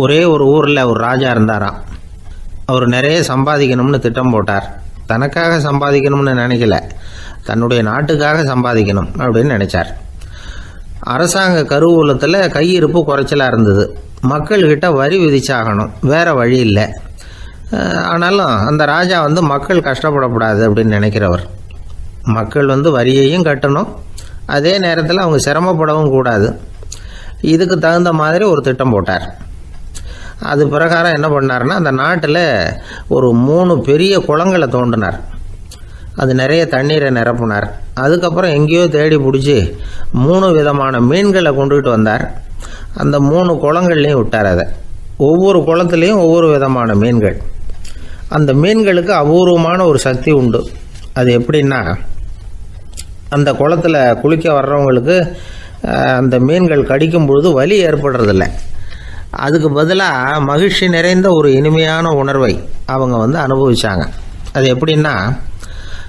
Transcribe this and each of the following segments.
ஒரே ஒரு ஊரில் ஒரு ராஜா இருந்தாராம். அவர் நிறைய சம்பாதிக்கணும்னு திட்டம் போட்டார். தனக்காக சம்பாதிக்கணும்னு நினைக்கல, தன்னுடைய நாட்டுக்காக சம்பாதிக்கணும் அப்படின்னு நினைச்சார். அரசாங்க கருவூலத்தில் கையிருப்பு குறைச்சலாக இருந்தது. மக்கள்கிட்ட வரி விதிச்சாகணும், வேற வழி இல்லை. ஆனாலும் அந்த ராஜா மக்கள் கஷ்டப்படக்கூடாது அப்படின்னு நினைக்கிறவர். மக்கள் வரியையும் கட்டணும், அதே நேரத்தில் அவங்க சிரமப்படவும் கூடாது. இதுக்கு தகுந்த மாதிரி ஒரு திட்டம் போட்டார். அது பிரகாரம் என்ன பண்ணார்னா, அந்த நாட்டில் ஒரு 3 பெரிய குளங்களை தோண்டினார். அது நிறைய தண்ணீரை நிரப்புனார். அதுக்கப்புறம் எங்கேயோ தேடி பிடிச்சி 3 விதமான மீன்களை கொண்டுகிட்டு வந்தார். அந்த 3 குளங்கள்லையும் விட்டார். அதை ஒவ்வொரு குளத்துலேயும் ஒவ்வொரு விதமான மீன்கள். அந்த மீன்களுக்கு அபூர்வமான ஒரு சக்தி உண்டு. அது எப்படின்னா, அந்த குளத்தில் குளிக்க வர்றவங்களுக்கு அந்த மீன்கள் கடிக்கும் பொழுது வலி ஏற்படுறதில்ல. அதுக்கு பதிலாக மகிழ்ச்சி நிறைந்த ஒரு இனிமையான உணர்வை அவங்க அனுபவிச்சாங்க. அது எப்படின்னா,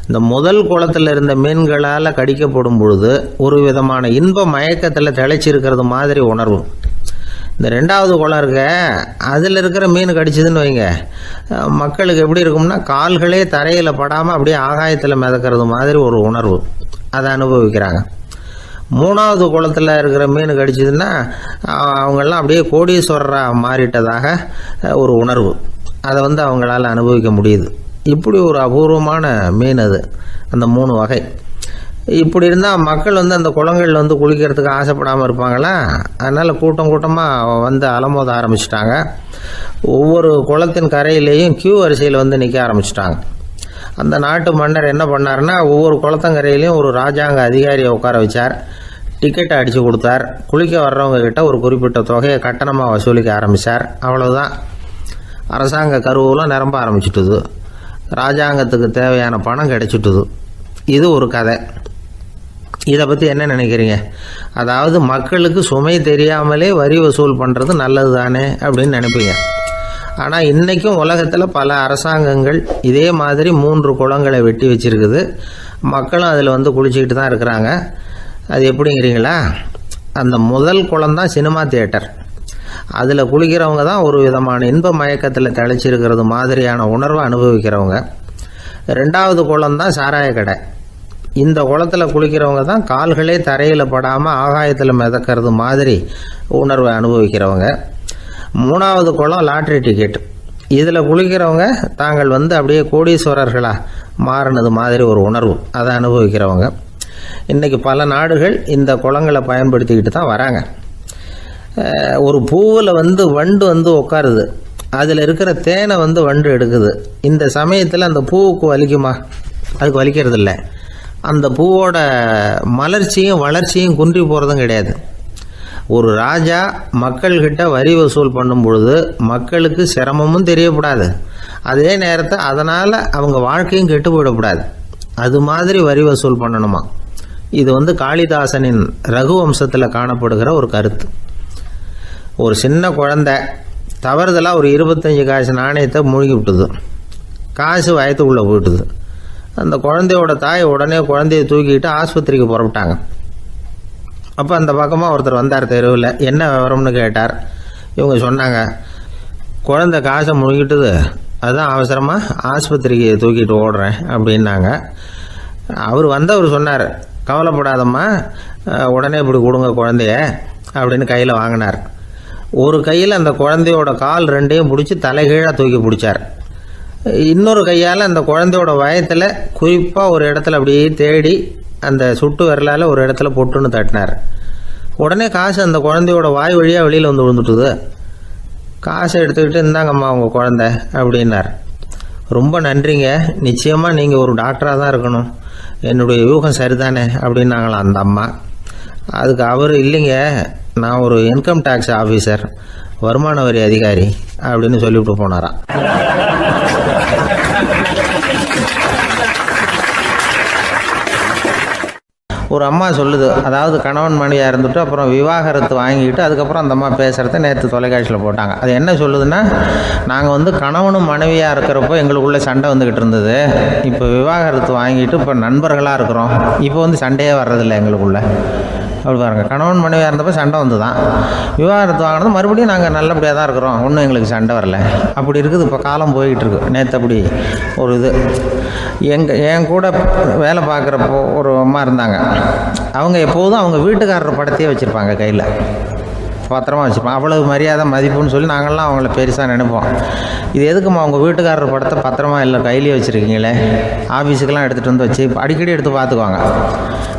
இந்த முதல் குளத்தில் இருந்த மீன்களால் கடிக்கப்படும் பொழுது ஒரு விதமான இன்ப மயக்கத்தில் திளைச்சிருக்கிறது மாதிரி உணர்வு. இந்த 2வது குளம் இருக்க, அதில் இருக்கிற மீன் கடிச்சதுன்னு வைங்க, மக்களுக்கு எப்படி இருக்கும்னா, கால்களே தரையில் படாமல் அப்படியே ஆகாயத்தில் மிதக்கிறது மாதிரி ஒரு உணர்வு. அதை அனுபவிக்கிறாங்க. 3வது குளத்தில் இருக்கிற மீன் கடிச்சதுன்னா அவங்கெல்லாம் அப்படியே கோடீஸ்வரராக மாறிட்டதாக ஒரு உணர்வு. அதை அவங்களால அனுபவிக்க முடியுது. இப்படி ஒரு அபூர்வமான மீன் அது, அந்த 3 வகை. இப்படி இருந்தால் மக்கள் அந்த குளங்களில் குளிக்கிறதுக்கு ஆசைப்படாமல் இருப்பாங்களா? அதனால் கூட்டம் கூட்டமாக அலமோத ஆரம்பிச்சிட்டாங்க. ஒவ்வொரு குளத்தின் கரையிலேயும் கியூ வரிசையில் நிற்க ஆரம்பிச்சிட்டாங்க. அந்த நாட்டு மன்னர் என்ன பண்ணார்னா, ஒவ்வொரு குளத்தங்கரையிலையும் ஒரு ராஜாங்க அதிகாரியை உட்கார வச்சார். டிக்கெட்டை அடித்து கொடுத்தார். குளிக்க வர்றவங்க கிட்ட ஒரு குறிப்பிட்ட தொகையை கட்டணமாக வசூலிக்க ஆரம்பித்தார். அவ்வளோதான், அரசாங்க கருவூலம் நிரம்ப ஆரம்பிச்சுட்டுது. ராஜாங்கத்துக்கு தேவையான பணம் கிடைச்சிட்டுது. இது ஒரு கதை. இதை பற்றி என்ன நினைக்கிறீங்க? அதாவது மக்களுக்கு சுமை தெரியாமலே வரி வசூல் பண்ணுறது நல்லது தானே அப்படின்னு நினைப்பீங்க. ஆனால் இன்றைக்கும் உலகத்தில் பல அரசாங்கங்கள் இதே மாதிரி 3 குளங்களை வெட்டி வச்சிருக்குது. மக்களும் அதில் குளிச்சுக்கிட்டு தான் இருக்கிறாங்க. அது எப்படிங்கிறீங்களா? அந்த முதல் குளம் தான் சினிமா தியேட்டர். அதில் குளிக்கிறவங்க தான் ஒரு விதமான இன்ப மயக்கத்தில் திளைச்சிருக்கிறது மாதிரியான உணர்வை அனுபவிக்கிறவங்க. 2வது குளம் தான் சாராய கடை. இந்த குளத்தில் குளிக்கிறவங்க தான் கால்களே தரையில் படாமல் ஆகாயத்தில் மிதக்கிறது மாதிரி உணர்வை அனுபவிக்கிறவங்க. 3வது குளம் லாட்ரி டிக்கெட். இதில் குளிக்கிறவங்க தாங்கள் அப்படியே கோடீஸ்வரர்களாக மாறினது மாதிரி ஒரு உணர்வு, அதை அனுபவிக்கிறவங்க. இன்றைக்கி பல நாடுகள் இந்த குளங்களை பயன்படுத்திக்கிட்டு தான் வராங்க. ஒரு பூவில் வண்டு உட்காருது. அதில் இருக்கிற தேனை வண்டு எடுக்குது. இந்த சமயத்தில் அந்த பூவுக்கு வலிக்குமா? அதுக்கு வலிக்கிறது இல்லை. அந்த பூவோட மலர்ச்சியும் வளர்ச்சியும் குன்றி போகிறதும் கிடையாது. ஒரு ராஜா மக்கள்கிட்ட வரி வசூல் பண்ணும் பொழுது மக்களுக்கு சிரமமும் தெரியக்கூடாது, அதே நேரத்தை அதனால் அவங்க வாழ்க்கையும் கெட்டு போயிடக்கூடாது. அது மாதிரி வரி வசூல் பண்ணணுமா. இது காளிதாசனின் ரகுவம்சத்தில் காணப்படுகிற ஒரு கருத்து. ஒரு சின்ன குழந்தை தவறுதலாக ஒரு 25 காசு நாணயத்தை மூழ்கி விட்டுது. காசு வயத்துக்குள்ளே போயிட்டுது. அந்த குழந்தையோட தாய் உடனே குழந்தைய தூக்கிட்டு ஆஸ்பத்திரிக்கு புறப்பட்டாங்க. அப்போ அந்த பக்கமாக ஒருத்தர் வந்தார் தெருவில். என்ன விவரம்னு கேட்டார். இவங்க சொன்னாங்க, குழந்தை காசை முழுகிட்டுது, அதுதான் அவசரமாக ஆஸ்பத்திரிக்கு தூக்கிட்டு ஓடுறேன் அப்படின்னாங்க. அவர் சொன்னார், கவலைப்படாதம்மா, உடனே இப்படி கொடுங்க குழந்தைய அப்படின்னு கையில் வாங்கினார். ஒரு கையில் அந்த குழந்தையோட கால் 2ஐயும் பிடிச்சி தலைகீழாக தூக்கி பிடிச்சார். இன்னொரு கையால் அந்த குழந்தையோட வயத்தில் குறிப்பாக ஒரு இடத்துல அப்படியே தேடி அந்த சுட்டு விரலால் ஒரு இடத்துல பொட்டுன்னு தட்டினார். உடனே காசு அந்த குழந்தையோட வாய் வழியாக வெளியில் விழுந்துட்டுது. காசை எடுத்துக்கிட்டு, இந்தாங்கம்மா உங்கள் குழந்தை அப்படின்னார். ரொம்ப நன்றிங்க, நிச்சயமாக நீங்கள் ஒரு டாக்டராக தான் இருக்கணும், என்னுடைய யூகம் சரிதானே அப்படின்னாங்களாம் அந்த அம்மா. அதுக்கு அவர், இல்லைங்க, நான் ஒரு இன்கம் டேக்ஸ் ஆஃபீஸர், வருமான வரி அதிகாரி அப்படின்னு சொல்லிவிட்டு போனாராம். ஒரு அம்மா சொல்லுது, அதாவது கணவன் மனைவியாக இருந்துட்டு அப்புறம் விவாகரத்து வாங்கிட்டு அதுக்கப்புறம் அந்த அம்மா பேசுகிறத நேற்று தொலைக்காட்சியில் போட்டாங்க. அது என்ன சொல்லுதுன்னா, நாங்கள் கணவனும் மனைவியாக இருக்கிறப்போ எங்களுக்குள்ளே சண்டை வந்துக்கிட்டு இருந்தது, இப்போ விவாகரத்து வாங்கிட்டு இப்போ நண்பர்களாக இருக்கிறோம், இப்போ சண்டையே வர்றதில்லை எங்களுக்குள்ள. அப்படி பாருங்கள், கணவன் மனைவியாக இருந்தப்போ சண்டை வந்து தான் விவாகரத்து வாங்கினது மறுபடியும் நாங்கள் நல்லபடியாக தான் இருக்கிறோம், ஒன்றும் எங்களுக்கு சண்டை வரல. அப்படி இருக்குது இப்போ காலம் போய்கிட்டு இருக்கு. நேற்று அப்படி ஒரு இது என் கூட வேலை பார்க்குறப்போ ஒரு அம்மா இருந்தாங்க. அவங்க எப்போதும் அவங்க வீட்டுக்காரர் படத்தையே வச்சுருப்பாங்க, கையில் பத்திரமா வச்சுருப்பாங்க. அவ்வளவு மரியாதை மதிப்புன்னு சொல்லி நாங்கள்லாம் அவங்கள பெருசாக நினைப்போம். இது எதுக்குமா அவங்க வீட்டுக்காரர் படத்தை பத்திரமா இல்லை கையிலே வச்சுருக்கீங்களே, ஆஃபீஸுக்கெல்லாம் எடுத்துகிட்டு வந்து வச்சு அடிக்கடி எடுத்து பார்த்துக்குவாங்க.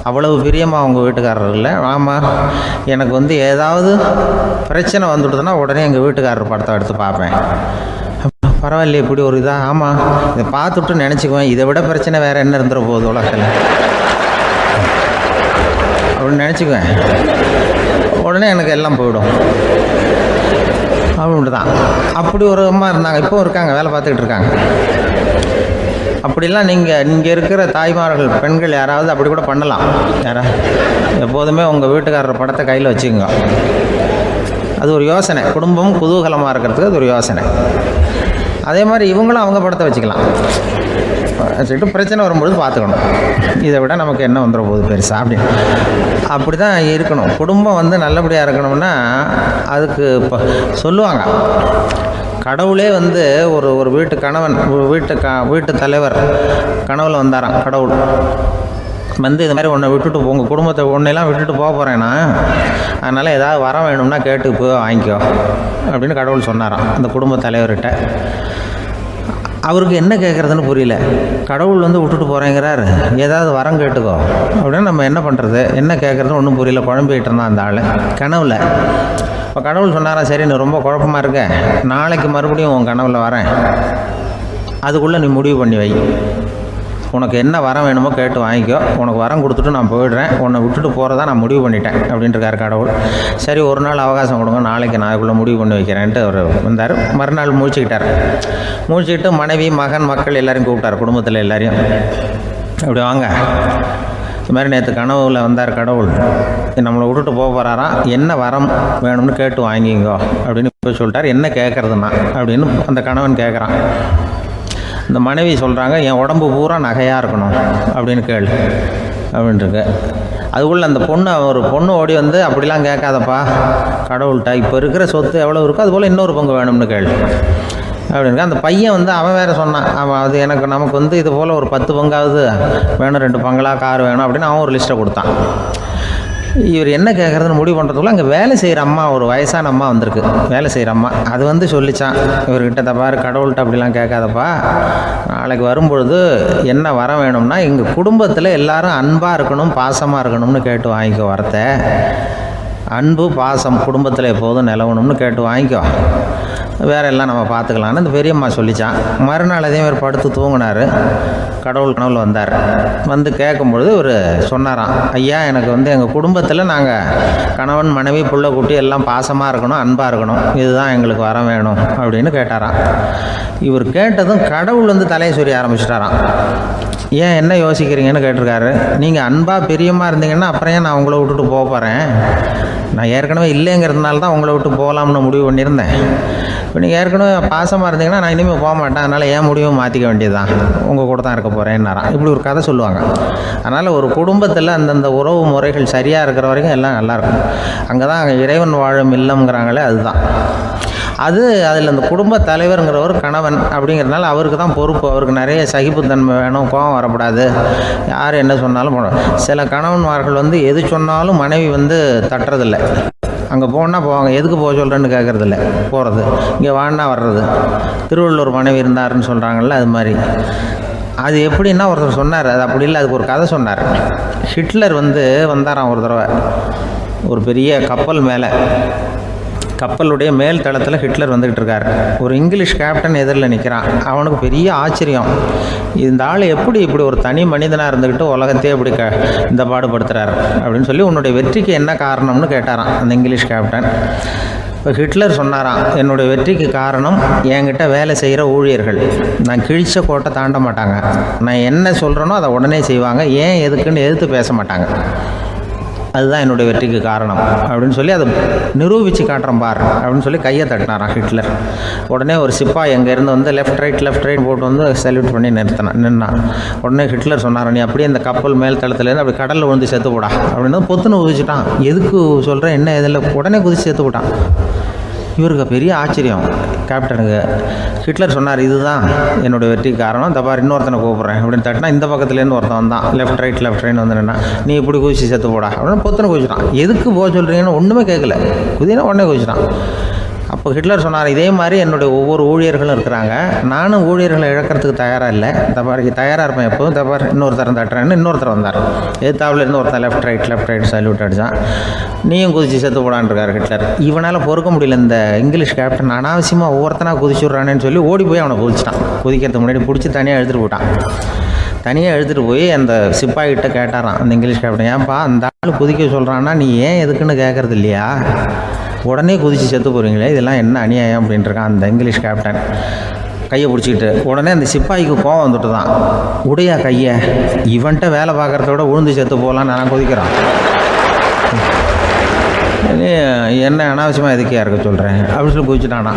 அவ்வளவு பிரியமாக அவங்க வீட்டுக்காரர் இல்லை. ஆமாம், எனக்கு வந்து ஏதாவது பிரச்சனை வந்துவிடுதுன்னா உடனே எங்கள் வீட்டுக்காரர் படத்தை எடுத்து பார்ப்பேன். பரவாயில்லையே இப்படி ஒரு இதாக. ஆமாம், இதை பார்த்துட்டு நினச்சிக்குவேன், இதை விட பிரச்சனை வேறு என்ன இருந்துட போகுது உலகத்தில் அப்படின்னு நினச்சிக்குவேன். உடனே எனக்கு எல்லாம் போயிடும் அப்படின்ட்டு தான். அப்படி ஒரு அம்மா இருந்தாங்க, இப்போவும் இருக்காங்க, வேலை பார்த்துக்கிட்டு இருக்காங்க. அப்படிலாம் இங்கே இருக்கிற தாய்மார்கள் பெண்கள் யாராவது அப்படி கூட பண்ணலாம். எப்போதுமே உங்கள் வீட்டுக்காரர் படத்தை கையில் வச்சுக்கோங்க. அது ஒரு யோசனை, குடும்பம் குதூகலமாக இருக்கிறதுக்கு அது ஒரு யோசனை. அதே மாதிரி இவங்களும் அவங்க படத்தை வச்சுக்கலாம், வச்சுக்கிட்டு பிரச்சனை வரும்பொழுது பார்த்துக்கணும், இதை விட நமக்கு என்ன வந்துட போகுது பெருசா அப்படின்னு. அப்படி தான் இருக்கணும். குடும்பம் வந்து நல்லபடியாக இருக்கணும்னா அதுக்கு இப்போ சொல்லுவாங்க, கடவுளே வந்து ஒரு வீட்டு கணவன் வீட்டு தலைவர் கனவுல வந்தாராம். கடவுள் வந்து இது மாதிரி உன்னை விட்டுட்டு உங்கள் குடும்பத்தை ஒன்றையெல்லாம் விட்டுட்டு போக போகிறேன்னா, அதனால் ஏதாவது வர வேணும்னா கேட்டு போய் வாங்கிக்கோ அப்படின்னு கடவுள் சொன்னாராம் அந்த குடும்ப தலைவர்கிட்ட. அவருக்கு என்ன கேட்குறதுன்னு புரியல. கடவுள் வந்து விட்டுட்டு போகிறேங்கிறார், ஏதாவது வரம் கேட்டுக்கோ அப்படின்னு. நம்ம என்ன பண்ணுறது, என்ன கேட்குறதுன்னு ஒன்றும் புரியல, குழம்பிக்கிட்டு இருந்தான் அந்த ஆள் கனவுல. இப்போ கடவுள் சொன்னாரா, சரி நீ ரொம்ப குழப்பமாக இருக்க, நாளைக்கு மறுபடியும் உன் கனவுல வரேன், அதுக்குள்ளே நீ முடிவு பண்ணி வை, உனக்கு என்ன வரம் வேணுமோ கேட்டு வாங்கிக்கோ, உனக்கு வரம் கொடுத்துட்டு நான் போயிடுறேன், உன்னை விட்டுட்டு போகிறதா நான் முடிவு பண்ணிட்டேன் அப்படின்ட்டுருக்கார் கடவுள். சரி ஒரு நாள் அவகாசம் கொடுங்க, நாளைக்கு நான் அதுக்குள்ளே முடிவு பண்ணி வைக்கிறேன்ட்டு அவர் வந்தார். மறுநாள் முழிச்சுக்கிட்டு மனைவி மகன் மக்கள் எல்லாரையும் கூப்பிட்டார், குடும்பத்தில் எல்லாரையும். அப்படி வாங்க, இது மாதிரி நேற்று கனவுல வந்தார் கடவுள், நம்மளை விட்டுட்டு போக போகிறாராம், என்ன வரம் வேணும்னு கேட்டு வாங்கிங்கோ அப்படின்னு போய் சொல்லிட்டார். என்ன கேட்குறதுன்னா அப்படின்னு அந்த கணவன் கேட்குறான். இந்த மனைவி சொல்கிறாங்க, என் உடம்பு பூரா நகையாக இருக்கணும் அப்படின்னு கேளு அப்படின்ட்டுருக்கு. அதுக்குள்ளே அந்த ஒரு பொண்ணு ஓடி வந்து, அப்படிலாம் கேட்காதப்பா கடவுள்கிட்ட, இப்போ இருக்கிற சொத்து எவ்வளோ இருக்கோ அதுபோல் இன்னொரு பங்கு வேணும்னு கேளு அப்படின்னு. அந்த பையன் வந்து அவன் வேறு சொன்னான், அவன் அது நமக்கு வந்து இது போல் ஒரு 10 பங்காவது வேணும், 2 பங்களா கார் வேணும் அப்படின்னு அவன் ஒரு லிஸ்ட்டை கொடுத்தான். இவர் என்ன கேட்குறதுன்னு முடிவு பண்ணுறதுக்குள்ள அங்கே வேலை செய்கிற அம்மா, ஒரு வயசான அம்மா வந்திருக்கு, வேலை செய்கிற அம்மா. அது வந்து சொல்லிச்சான் இவர்கிட்ட, தப்பாரு கடவுள்கிட்ட அப்படிலாம் கேட்காதப்பா, நாளைக்கு வரும்பொழுது என்ன வர வேணும்னா எங்கள் குடும்பத்தில் எல்லாரும் அன்பாக இருக்கணும் பாசமாக இருக்கணும்னு கேட்டு வாங்கிக்கோ வரத்தை. அன்பு பாசம் குடும்பத்தில் எப்போதும் நிலவணும்னு கேட்டு வாங்கிக்கோ, வேற எல்லாம் நம்ம பார்த்துக்கலான்னு இந்த பெரியம்மா சொல்லிச்சான். மறுநாள் அதே மாதிரி படுத்து தூங்கினார். கடவுள் கனவுல வந்தார். வந்து கேட்கும்பொழுது இவர் சொன்னாராம், ஐயா எனக்கு வந்து எங்கள் குடும்பத்தில் நாங்கள் கணவன் மனைவி புள்ள குட்டி எல்லாம் பாசமாக இருக்கணும் அன்பாக இருக்கணும், இதுதான் எங்களுக்கு வர வேணும் அப்படின்னு கேட்டாராம். இவர் கேட்டதும் கடவுள் வந்து தலையை சொரிய ஆரம்பிச்சிட்டாராம். ஏன் என்ன யோசிக்கிறீங்கன்னு கேட்டிருக்காரு. நீங்கள் அன்பாக பிரியமாக இருந்தீங்கன்னா அப்புறம் ஏன் நான் உங்களை விட்டுட்டு போக போகிறேன், நான் ஏற்கனவே இல்லைங்கிறதுனால தான் உங்களை விட்டு போகலாம்னு முடிவு பண்ணியிருந்தேன். இப்போ நீங்கள் ஏற்கனவே பாசமாக இருந்தீங்கன்னா நான் இனிமேல் போக மாட்டேன், அதனால் ஏன் முடிவும் மாற்றிக்க வேண்டியது தான், உங்கள் கூட தான் இருக்க போகிறேன்னாராம். இப்படி ஒரு கதை சொல்லுவாங்க. அதனால் ஒரு குடும்பத்தில் அந்தந்த உறவு முறைகள் சரியாக இருக்கிற வரைக்கும் எல்லாம் நல்லாயிருக்கும். அங்கே தான் இறைவன் வாழும் இல்லம்ங்கிறாங்களே, அதுதான் அது. அதில் அந்த குடும்ப தலைவருங்கிறவர் கணவன் அப்படிங்கிறதுனால அவருக்கு தான் பொறுப்பு. அவருக்கு நிறைய சகிப்புத்தன்மை வேணும், கோபம் வரக்கூடாது, யார் என்ன சொன்னாலும் போகணும். சில கணவன்மார்கள் வந்து எது சொன்னாலும் மனைவி வந்து தட்டுறதில்லை. அங்கே போனால் போவாங்க, எதுக்கு போக சொல்கிறேன்னு கேட்குறதில்ல, போகிறது, இங்கே வான்னா வர்றது. திருவள்ளுவர் மனைவி இருந்தாருன்னு சொல்கிறாங்கல்ல, அது மாதிரி. அது எப்படின்னா ஒருத்தர் சொன்னார், அது அப்படி இல்லை, அதுக்கு ஒரு கதை சொன்னார். ஹிட்லர் வந்து வந்தாராம் ஒரு தடவை, ஒரு பெரிய கப்பல் மேலே, கப்பலுடைய மேல் தளத்தில் ஹிட்லர் வந்துக்கிட்டு இருக்கார். ஒரு இங்கிலீஷ் கேப்டன் எதிரில் நிற்கிறான். அவனுக்கு பெரிய ஆச்சரியம், இந்த ஆள் எப்படி இப்படி ஒரு தனி மனிதனாக இருந்துக்கிட்டு உலகத்தையே இப்படி இந்த பாடுபடுத்துகிறார் அப்படின்னு சொல்லி, உன்னுடைய வெற்றிக்கு என்ன காரணம்னு கேட்டாரான் அந்த இங்கிலீஷ் கேப்டன். இப்போ ஹிட்லர் சொன்னாராம், என்னுடைய வெற்றிக்கு காரணம் என்கிட்ட வேலை செய்கிற ஊழியர்கள். நான் கிழிச்ச கோட்டை தாண்ட மாட்டாங்க, நான் என்ன சொல்கிறேனோ அதை உடனே செய்வாங்க, ஏன் எதுக்குன்னு எதிர்த்து பேச மாட்டாங்க. அதுதான் என்னுடைய வெற்றிக்கு காரணம் அப்படின்னு சொல்லி அதை நிரூபித்து காட்டுறேன் பார் அப்படின்னு சொல்லி கையை தட்டினாரான் ஹிட்லர். உடனே ஒரு சிப்பாய் எங்கேருந்து வந்து லெஃப்ட் ரைட் போட்டு வந்து சல்யூட் பண்ணி நின்னான். உடனே ஹிட்லர் சொன்னார், நீ அப்படியே இந்த கப்பல் மேல் தளத்துலேருந்து அப்படி கடலில் விழுந்து செத்து போடா அப்படின்னு பொத்துன்னு குதிச்சுட்டான். எதுக்கு சொல்கிறேன் என்ன இதில், உடனே குதிச்சு செத்து போட்டான். இவருக்கு பெரிய ஆச்சரியம் கேப்டனுக்கு. ஹிட்லர் சொன்னார், இதுதான் என்னுடைய வெற்றிக்கு காரணம், தப்பார் இன்னொருத்தனை கூப்பிட்றேன் அப்படின்னு தட்டினா இந்த பக்கத்துலேருந்து ஒருத்தன் வந்தான். லெஃப்ட் ரைட் வந்து நின்னா, நீ இப்படி குதிச்சு செத்து போடா அப்படின்னு பொத்துன்னு குதிச்சிட்டான். எதுக்கு போக சொல்கிறீங்கன்னு ஒன்றுமே கேட்கல, குதினா உடனே குதிச்சிட்டான். அப்போ ஹிட்லர் சொன்னார், இதே மாதிரி என்னுடைய ஒவ்வொரு ஊழியர்களும் இருக்கிறாங்க, நானும் ஊழியர்களை இழக்கிறதுக்கு தயாராக இல்லை, தப்பாருக்கு தயாராக இருப்பேன் எப்போதும், தப்பார் இன்னொருத்தரம் தட்டுறேன்னு இன்னொருத்தர் வந்தார். எதிர்த்தாவில் இருந்து ஒருத்தர் லெஃப்ட் ரைட் சல்யூட் அடித்தான். நீயும் குதிச்சு செத்து போடான்னு இருக்கார் ஹிட்லர். இவனால் பொறுக்க முடியல, இந்த இங்கிலீஷ் கேப்டன் அனாவசியமாக ஒவ்வொருத்தனாக குதிச்சுட்றானேன்னு சொல்லி ஓடி போய் அவனை குதிச்சிட்டான். குதிக்கிறதுக்கு முன்னாடி பிடிச்சி தனியாக எடுத்துகிட்டு போட்டான். தனியாக எடுத்துகிட்டு போய் அந்த சிப்பாய்கிட்ட கேட்டாரான் அந்த இங்கிலீஷ் கேப்டன், ஏன்ப்பா அந்த ஆள் குதிக்க சொல்கிறான்னா நீ ஏன் எதுக்குன்னு கேட்குறது இல்லையா, உடனே குதித்து செத்து போகிறீங்களே, இதெல்லாம் என்ன அநியாயம் அப்படின்ட்டுருக்கான் அந்த இங்கிலீஷ் கேப்டன் கையை பிடிச்சிக்கிட்டு. உடனே அந்த சிப்பாய்க்கு கோவம் வந்துட்டு தான், உடையா கையை, இவன்ட்ட வேலை பார்க்குறத விட உழுந்து செத்து போகலான்னு நான் குதிக்கிறான், என்ன அனாவசியமாக எதுக்கியா இருக்க சொல்கிறேன் அப்படின்னு சொல்லி குதிச்சுட்டானா.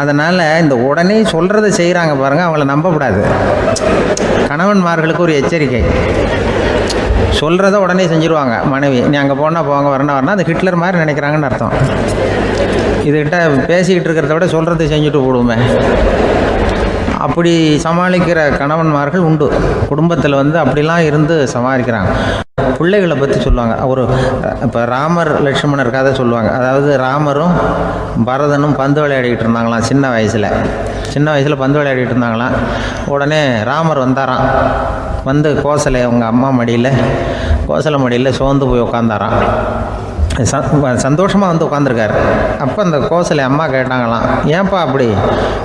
அதனால் இந்த உடனே சொல்கிறத செய்கிறாங்க பாருங்கள், அவங்கள நம்பக்கூடாது. கணவன்மார்களுக்கு ஒரு எச்சரிக்கை, சொல்கிறத உடனே செஞ்சுருவாங்க மனைவி, நீ அங்கே போனால் போங்க வரணும் அது ஹிட்லர் மாதிரி நினைக்கிறாங்கன்னு அர்த்தம். இதுகிட்ட பேசிக்கிட்டு இருக்கிறத விட சொல்கிறத செஞ்சுட்டு போடுவோமே, அப்படி சமாளிக்கிற கணவன்மார்கள் உண்டு. குடும்பத்தில் வந்து அப்படிலாம் இருந்து சமாளிக்கிறாங்க. பிள்ளைகளை பற்றி சொல்லுவாங்க. ஒரு இப்போ ராமர் லட்சுமணர் கதை சொல்லுவாங்க. அதாவது ராமரும் பரதனும் பந்து விளையாடிக்கிட்டு இருந்தாங்களாம் சின்ன வயசில் பந்து விளையாடிக்கிட்டு இருந்தாங்களாம். உடனே ராமர் வந்தாராம், வந்து கோசலை அவங்க அம்மா கோசலை மடியில் சோர்ந்து போய் உட்காந்தாராம். சந்தோஷமாக வந்து உட்காந்துருக்காரு. அப்போ அந்த கோசலை அம்மா கேட்டாங்களாம், ஏன்ப்பா அப்படி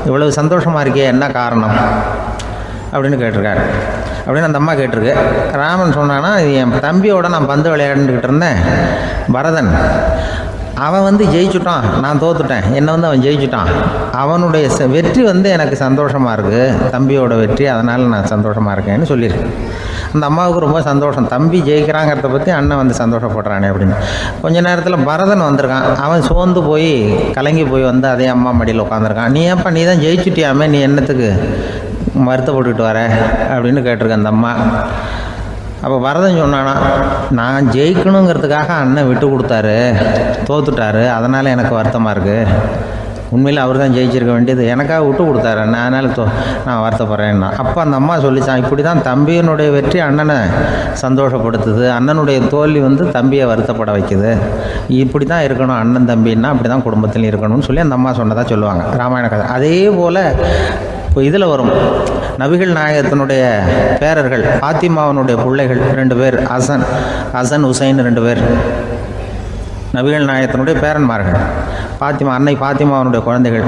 இவ்வளவு சந்தோஷமாக இருக்கே, என்ன காரணம் அப்படின்னு கேட்டிருக்காரு. அப்படின்னு அந்த அம்மா கேட்டிருக்கு. ராமன் சொன்னான்னா, என் தம்பியோட நான் பந்து விளையாண்டுக்கிட்டு இருந்தேன், பரதன் அவன் வந்து ஜெயிச்சுட்டான், நான் தோத்துட்டேன், என்னை வந்து அவன் ஜெயிச்சுட்டான், அவனுடைய வெற்றி வந்து எனக்கு சந்தோஷமாக இருக்குது, தம்பியோட வெற்றி, அதனால் நான் சந்தோஷமாக இருக்கேன்னு சொல்லியிருக்கேன். அந்த அம்மாவுக்கு ரொம்ப சந்தோஷம், தம்பி ஜெயிக்கிறாங்கிறத பற்றி அண்ணன் வந்து சந்தோஷப்படுறானே அப்படின்னு. கொஞ்ச நேரத்தில் பரதன் வந்திருக்கான். அவன் சோர்ந்து போய் கலங்கி போய் வந்து அதே அம்மா மடியில் உட்காந்துருக்கான். நீ ஏன்ப்பா நீ தான் ஜெயிச்சுட்டியாமே, நீ என்னத்துக்கு வருத்தப்பட்டுக்கிட்டு வர அப்படின்னு கேட்டிருக்கேன் அந்த அம்மா. அப்போ பரதன் சொன்னானா, நான் ஜெயிக்கணுங்கிறதுக்காக அண்ணன் விட்டு கொடுத்தாரு, தோத்துட்டாரு, அதனால் எனக்கு வருத்தமாக இருக்குது. உண்மையில் அவர் தான் ஜெயிச்சிருக்க வேண்டியது, எனக்காக விட்டு கொடுத்தாரு அண்ணன், அதனால் நான் வருத்தப்படுறேன்னா. அப்போ அந்த அம்மா சொல்லிச்சான், இப்படி தான் தம்பியினுடைய வெற்றி அண்ணனை சந்தோஷப்படுத்துது, அண்ணனுடைய தோல்வி வந்து தம்பியை வருத்தப்பட வைக்குது, இப்படி தான் இருக்கணும் அண்ணன் தம்பின்னா, அப்படி தான் குடும்பத்திலையும் இருக்கணும்னு சொல்லி அந்த அம்மா சொன்னதாக சொல்லுவாங்க ராமாயண கதை. அதே போல் இப்போ இதில் வரும், நபிகள் நாயகத்தினுடைய பேரர்கள் பாத்திமாவனுடைய பிள்ளைகள் 2 பேர், ஹசன் ஹுசைன் 2 பேர் நபிகள் நாயகத்தினுடைய பேரன்மார்கள். அன்னை பாத்திமாவனுடைய குழந்தைகள்.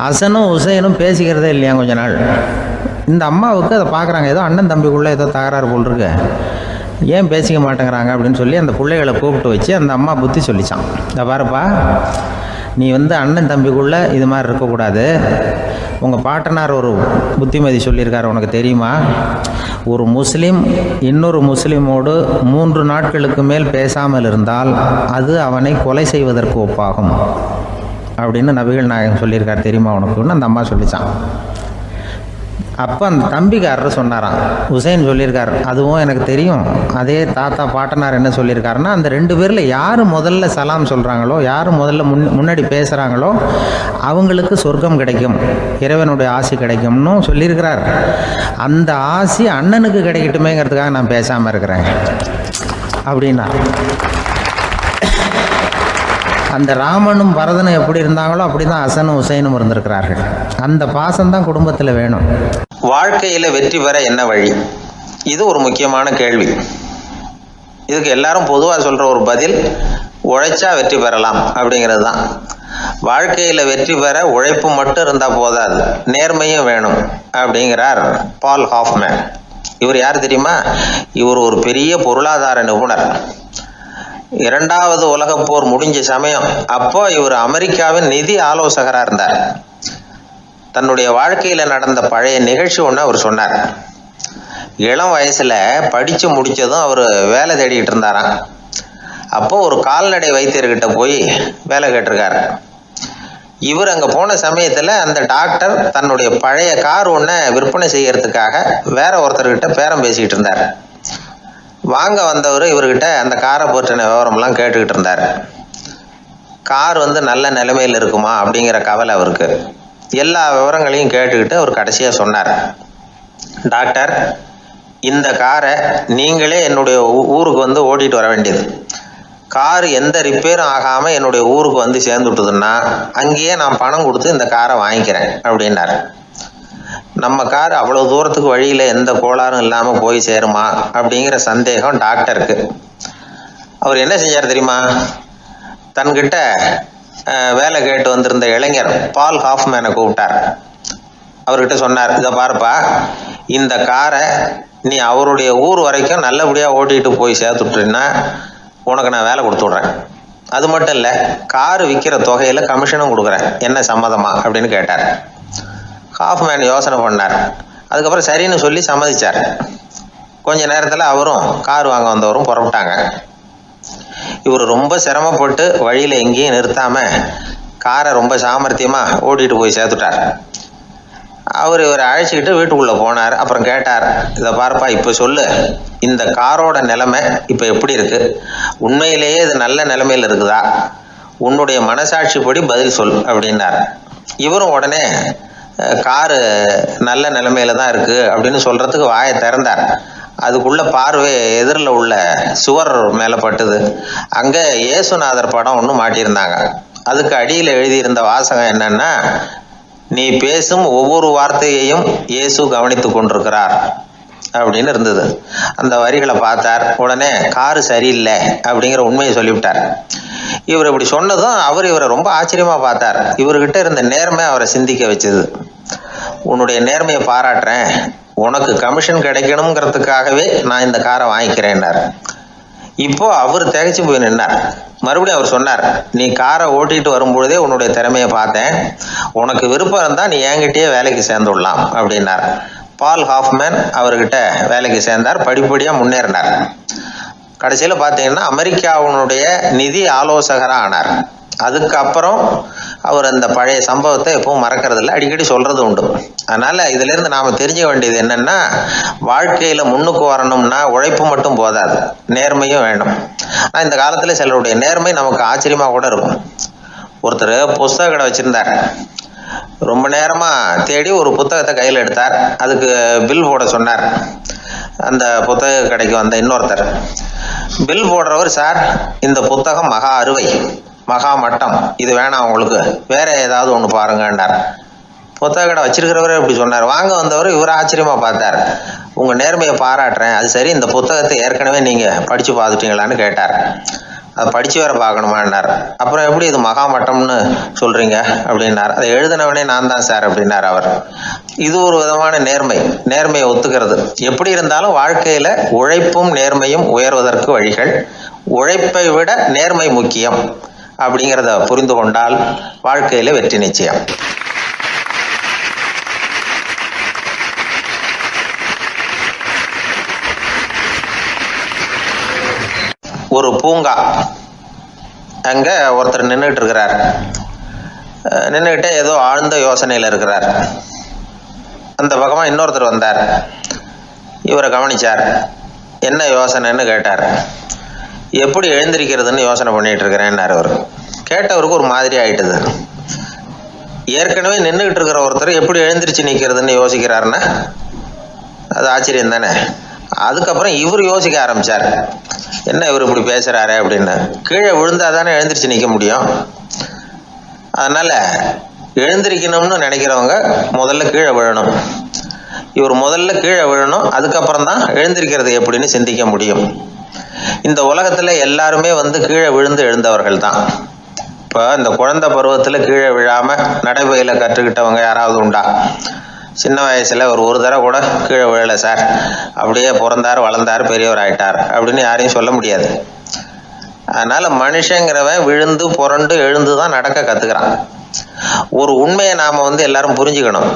ஹசனும் ஹுசைனும் பேசிக்கிறதே இல்லையா கொஞ்ச நாள். இந்த அம்மாவுக்கு அதை பார்க்குறாங்க, ஏதோ அண்ணன் தம்பிக்குள்ளே ஏதோ தகராறு போல் இருக்கு, ஏன் பேசிக்க மாட்டேங்கிறாங்க அப்படின்னு சொல்லி அந்த பிள்ளைகளை கூப்பிட்டு வச்சு அந்த அம்மா புத்தி சொல்லிச்சான். இந்த பாருப்பா, நீ வந்து அண்ணன் தம்பிக்குள்ளே இது மாதிரி இருக்கக்கூடாது, உங்கள் பாட்டனார் ஒரு புத்திமதி சொல்லியிருக்காரு, உனக்கு தெரியுமா, ஒரு முஸ்லீம் இன்னொரு முஸ்லீமோடு 3 நாட்களுக்கு மேல் பேசாமல் இருந்தால் அது அவனை கொலை செய்வதற்கு ஒப்பாகும் அப்படின்னு நபிகள் நாயகம் சொல்லியிருக்கார், தெரியுமா உனக்குன்னு அந்த அம்மா சொல்லிச்சான். அப்போ அந்த தம்பிக்காரர் சொன்னாராம், ஹுசைன் சொல்லியிருக்கார், அதுவும் எனக்கு தெரியும். அதே தாத்தா பாட்டனார் என்ன சொல்லியிருக்காருன்னா, அந்த 2 பேரில் யார் முதல்ல சலாம் சொல்கிறாங்களோ, யார் முதல்ல முன்னாடி பேசுகிறாங்களோ அவங்களுக்கு சொர்க்கம் கிடைக்கும், இறைவனுடைய ஆசி கிடைக்கும்னு சொல்லியிருக்கிறார். அந்த ஆசி அண்ணனுக்கு கிடைக்கட்டுமேங்கிறதுக்காக நான் பேசாமல் இருக்கிறேன் அப்படின்னா. அந்த ராமனும் பரதனும் எப்படி இருந்தாங்களோ அப்படி தான் ஹசனும் ஹுசைனும் இருந்திருக்கிறார்கள். அந்த பாசம்தான் குடும்பத்தில் வேணும். வாழ்க்கையில் வெற்றி பெற என்ன வழி, இது ஒரு முக்கியமான கேள்வி. இதுக்கு எல்லாரும் பொதுவாக சொல்கிற ஒரு பதில், உழைச்சா வெற்றி பெறலாம் அப்படிங்கிறது தான். வாழ்க்கையில் வெற்றி பெற உழைப்பு மட்டும் இருந்தால் போதாது, நேர்மையும் வேணும் அப்படிங்கிறார் பால் ஹாஃப்மேன். இவர் யார் தெரியுமா? இவர் ஒரு பெரிய பொருளாதார நிபுணர். 2வது உலகப் போர் முடிஞ்ச சமயம் அப்போ இவர் அமெரிக்காவின் நிதி ஆலோசகராக இருந்தார். தன்னுடைய வாழ்க்கையில் நடந்த பழைய நிகழ்ச்சி ஒன்று அவர் சொன்னார். இளம் வயசில் படித்து முடித்ததும் அவர் வேலை தேடிக்கிட்டு இருந்தாராம். அப்போ ஒரு கால்நடை வைத்தியர்கிட்ட போய் வேலை கேட்டிருக்காரு. இவர் அங்கே போன சமயத்தில் அந்த டாக்டர் தன்னுடைய பழைய கார் ஒன்றை விற்பனை செய்யறதுக்காக வேற ஒருத்தர்கிட்ட பேரம் பேசிக்கிட்டு இருந்தார். வாங்க வந்தவர் இவர்கிட்ட அந்த காரை பற்றின விவரம்லாம் கேட்டுக்கிட்டு இருந்தார். கார் நல்ல நிலைமையில் இருக்குமா அப்படிங்கிற கவலை அவருக்கு. எல்லா விவரங்களையும் கேட்டுக்கிட்டு அவர் கடைசியாக சொன்னார், டாக்டர், இந்த காரை நீங்களே என்னுடைய ஊருக்கு ஓட்டிட்டு வர வேண்டியது. கார் எந்த ரிப்பேரும் ஆகாமல் என்னுடைய ஊருக்கு சேர்ந்துட்டுதுன்னா அங்கேயே நான் பணம் கொடுத்து இந்த காரை வாங்கிக்கிறேன் அப்படின்னாரு. நம்ம கார் அவ்வளோ தூரத்துக்கு வழியில் எந்த கோளாறும் இல்லாமல் போய் சேருமா அப்படிங்கிற சந்தேகம் டாக்டருக்கு. அவர் என்ன செஞ்சார் தெரியுமா? தன்கிட்ட வேலை கேட்டு வந்திருந்த இளைஞர் பால் ஹாஃப்மேனை கூப்பிட்டார். அவர்கிட்ட சொன்னார், இதை பாருப்பா, இந்த காரை நீ அவருடைய ஊர் வரைக்கும் நல்லபடியாக ஓட்டிகிட்டு போய் சேர்த்துட்டீங்கன்னா உனக்கு நான் வேலை கொடுத்து விட்றேன். அது மட்டும் இல்லை, காரு விற்கிற தொகையில் கமிஷனும் கொடுக்குறேன், என்ன சம்மதமா அப்படின்னு கேட்டார். ஹாஃப்மேன் யோசனை பண்ணார். அதுக்கப்புறம் சரின்னு சொல்லி சம்மதிச்சார். கொஞ்ச நேரத்தில் அவரும் கார் வாங்க வந்தவரும் புறப்பட்டாங்க. இவர் ரொம்ப சிரமப்பட்டு வழியில் எங்கேயும் நிறுத்தாமல் காரை ரொம்ப சாமர்த்தியமாக ஓட்டிகிட்டு போய் சேர்த்துட்டார். இவரை அழைச்சிக்கிட்டு வீட்டுக்குள்ளே போனார். அப்புறம் கேட்டார், இதை பார்ப்பா, இப்போ சொல்லு, இந்த காரோட நிலைமை இப்போ எப்படி இருக்குது? உண்மையிலேயே இது நல்ல நிலைமையில் இருக்குதா? உன்னுடைய மனசாட்சிப்படி பதில் சொல் அப்படின்னார். இவரும் உடனே காரு நல்ல நிலைமையில தான் இருக்குது அப்படின்னு சொல்கிறதுக்கு வாயை திறந்தார். அதுக்குள்ள பார்வை எதிரில் உள்ள சுவர் மேலே பட்டுது. அங்கே இயேசுநாதர் படம் ஒன்று மாட்டியிருந்தாங்க. அதுக்கு அடியில் எழுதியிருந்த வாசகம் என்னன்னா, நீ பேசும் ஒவ்வொரு வார்த்தையையும் இயேசு கவனித்து கொண்டிருக்கிறார் அப்படின்னு இருந்தது. அந்த வரிகளை பார்த்தார். உடனே காரு சரியில்லை அப்படிங்கிற உண்மையை சொல்லிவிட்டார். இவர் இப்படி சொன்னதும் இவரை ரொம்ப ஆச்சரியமா பார்த்தார். இவர்கிட்ட இருந்த நேர்மை அவரை சிந்திக்க வச்சது. உன்னுடைய நேர்மையை பாராட்டுறேன், உனக்கு கமிஷன் கிடைக்கணுங்கிறதுக்காகவே நான் இந்த காரை வாங்கிக்கிறேன்னார். இப்போ அவர் திகைச்சு போய் நின்னார். மறுபடியும் அவர் சொன்னார், நீ காரை ஓட்டிட்டு வரும்பொழுதே உன்னுடைய திறமையை பார்த்தேன், உனக்கு விருப்பம் இருந்தால் நீ என்கிட்டயே வேலைக்கு சேர்ந்துடலாம் அப்படின்னார். பால் ஹாஃப்மேன் அவர்கிட்ட வேலைக்கு சேர்ந்தார். படிப்படியாக முன்னேறினார். கடைசியில் பார்த்தீங்கன்னா அமெரிக்காவினுடைய நிதி ஆலோசகராக ஆனார். அதுக்கப்புறம் அவர் அந்த பழைய சம்பவத்தை எப்பவும் மறக்கறதில்ல, அடிக்கடி சொல்றது உண்டு. அதனால இதுல இருந்து நாம தெரிஞ்ச வேண்டியது என்னன்னா, வாழ்க்கையில முன்னுக்கு வரணும்னா உழைப்பு மட்டும் போதாது, நேர்மையும் வேணும். ஆனால் இந்த காலத்துல சிலருடைய நேர்மை நமக்கு ஆச்சரியமா கூட இருக்கும். ஒருத்தர் புஸ்தக கடை வச்சிருந்தார். ரொம்ப நேரமா தேடி ஒரு புத்தகத்தை கையில் எடுத்தார். அதுக்கு பில் போட சொன்னார். அந்த புத்தக கடைக்கு வந்த இன்னொருத்தர் பில் போடுறவர், சார் இந்த புத்தகம் மகா அறுவை, மகா மட்டம், இது வேணாம் உங்களுக்கு, வேற ஏதாவது ஒன்று பாருங்கன்னார். புத்தக கடை வச்சிருக்கிறவரே இப்படி சொன்னார். வாங்க வந்தவர் இவர் ஆச்சரியமா பார்த்தார். உங்க நேர்மையை பாராட்டுறேன், அது சரி, இந்த புத்தகத்தை ஏற்கனவே நீங்க படிச்சு பார்த்துட்டீங்களான்னு கேட்டார். அதை படிச்சு வேற பார்க்கணுமான்னார். அப்புறம் எப்படி இது மகா மட்டம்னு சொல்றீங்க அப்படின்னார். அதை எழுதினவனே நான் தான் சார் அப்படின்னார் அவர். இது ஒரு விதமான நேர்மை, நேர்மையை ஒத்துக்கிறது. எப்படி இருந்தாலும் வாழ்க்கையில உழைப்பும் நேர்மையும் உயர்வதற்கு வழிகள். உழைப்பை விட நேர்மை முக்கியம் அப்படிங்கிறத புரிந்து கொண்டால் வாழ்க்கையில வெற்றி நிச்சயம். ஒரு பூங்கா, அங்க ஒருத்தர் நின்றுட்டு இருக்கிறார். நின்றுகிட்டே ஏதோ ஆழ்ந்த யோசனையில இருக்கிறார். அந்த பக்கமா இன்னொருத்தர் வந்தார். இவரை கவனிச்சார். என்ன யோசனைன்னு கேட்டார். எப்படி எழுந்திருக்கிறதுன்னு யோசனை பண்ணிட்டு இருக்கிறேன்னாரு அவர். கேட்டவருக்கு ஒரு மாதிரி ஆயிட்டுது. ஏற்கனவே நின்றுகிட்டு இருக்கிற ஒருத்தர் எப்படி எழுந்திரிச்சு நிற்கிறதுன்னு யோசிக்கிறாருன்னா அது ஆச்சரியம் தானே. அதுக்கப்புறம் இவர் யோசிக்க ஆரம்பிச்சார், என்ன இவர் இப்படி பேசுறாரு அப்படின்னு. கீழே விழுந்தாதானே எழுந்திரிச்சு நிற்க முடியும். அதனால எழுந்திரிக்கணும்னு நினைக்கிறவங்க முதல்ல கீழே விழணும். இவர் முதல்ல கீழே விழணும், அதுக்கப்புறம் தான் எழுந்திருக்கிறது எப்படின்னு சிந்திக்க முடியும். இந்த உலகத்துல எல்லாருமே கீழே விழுந்து எழுந்தவர்கள் தான். இப்போ இந்த குழந்தை பருவத்துல கீழே விழாம நடைபயில கற்றுக்கிட்டவங்க யாராவது உண்டா? சின்ன வயசுல ஒரு தடவை கூட கீழே விழலை சார், அப்படியே பிறந்தார் வளர்ந்தார் பெரியவர் ஆயிட்டார் அப்படின்னு யாரையும் சொல்ல முடியாது. அதனால மனுஷங்கிறவன் விழுந்து புரண்டு எழுந்து தான் நடக்க கத்துக்கிறான். ஒரு உண்மையை நாம எல்லாரும் புரிஞ்சுக்கணும்.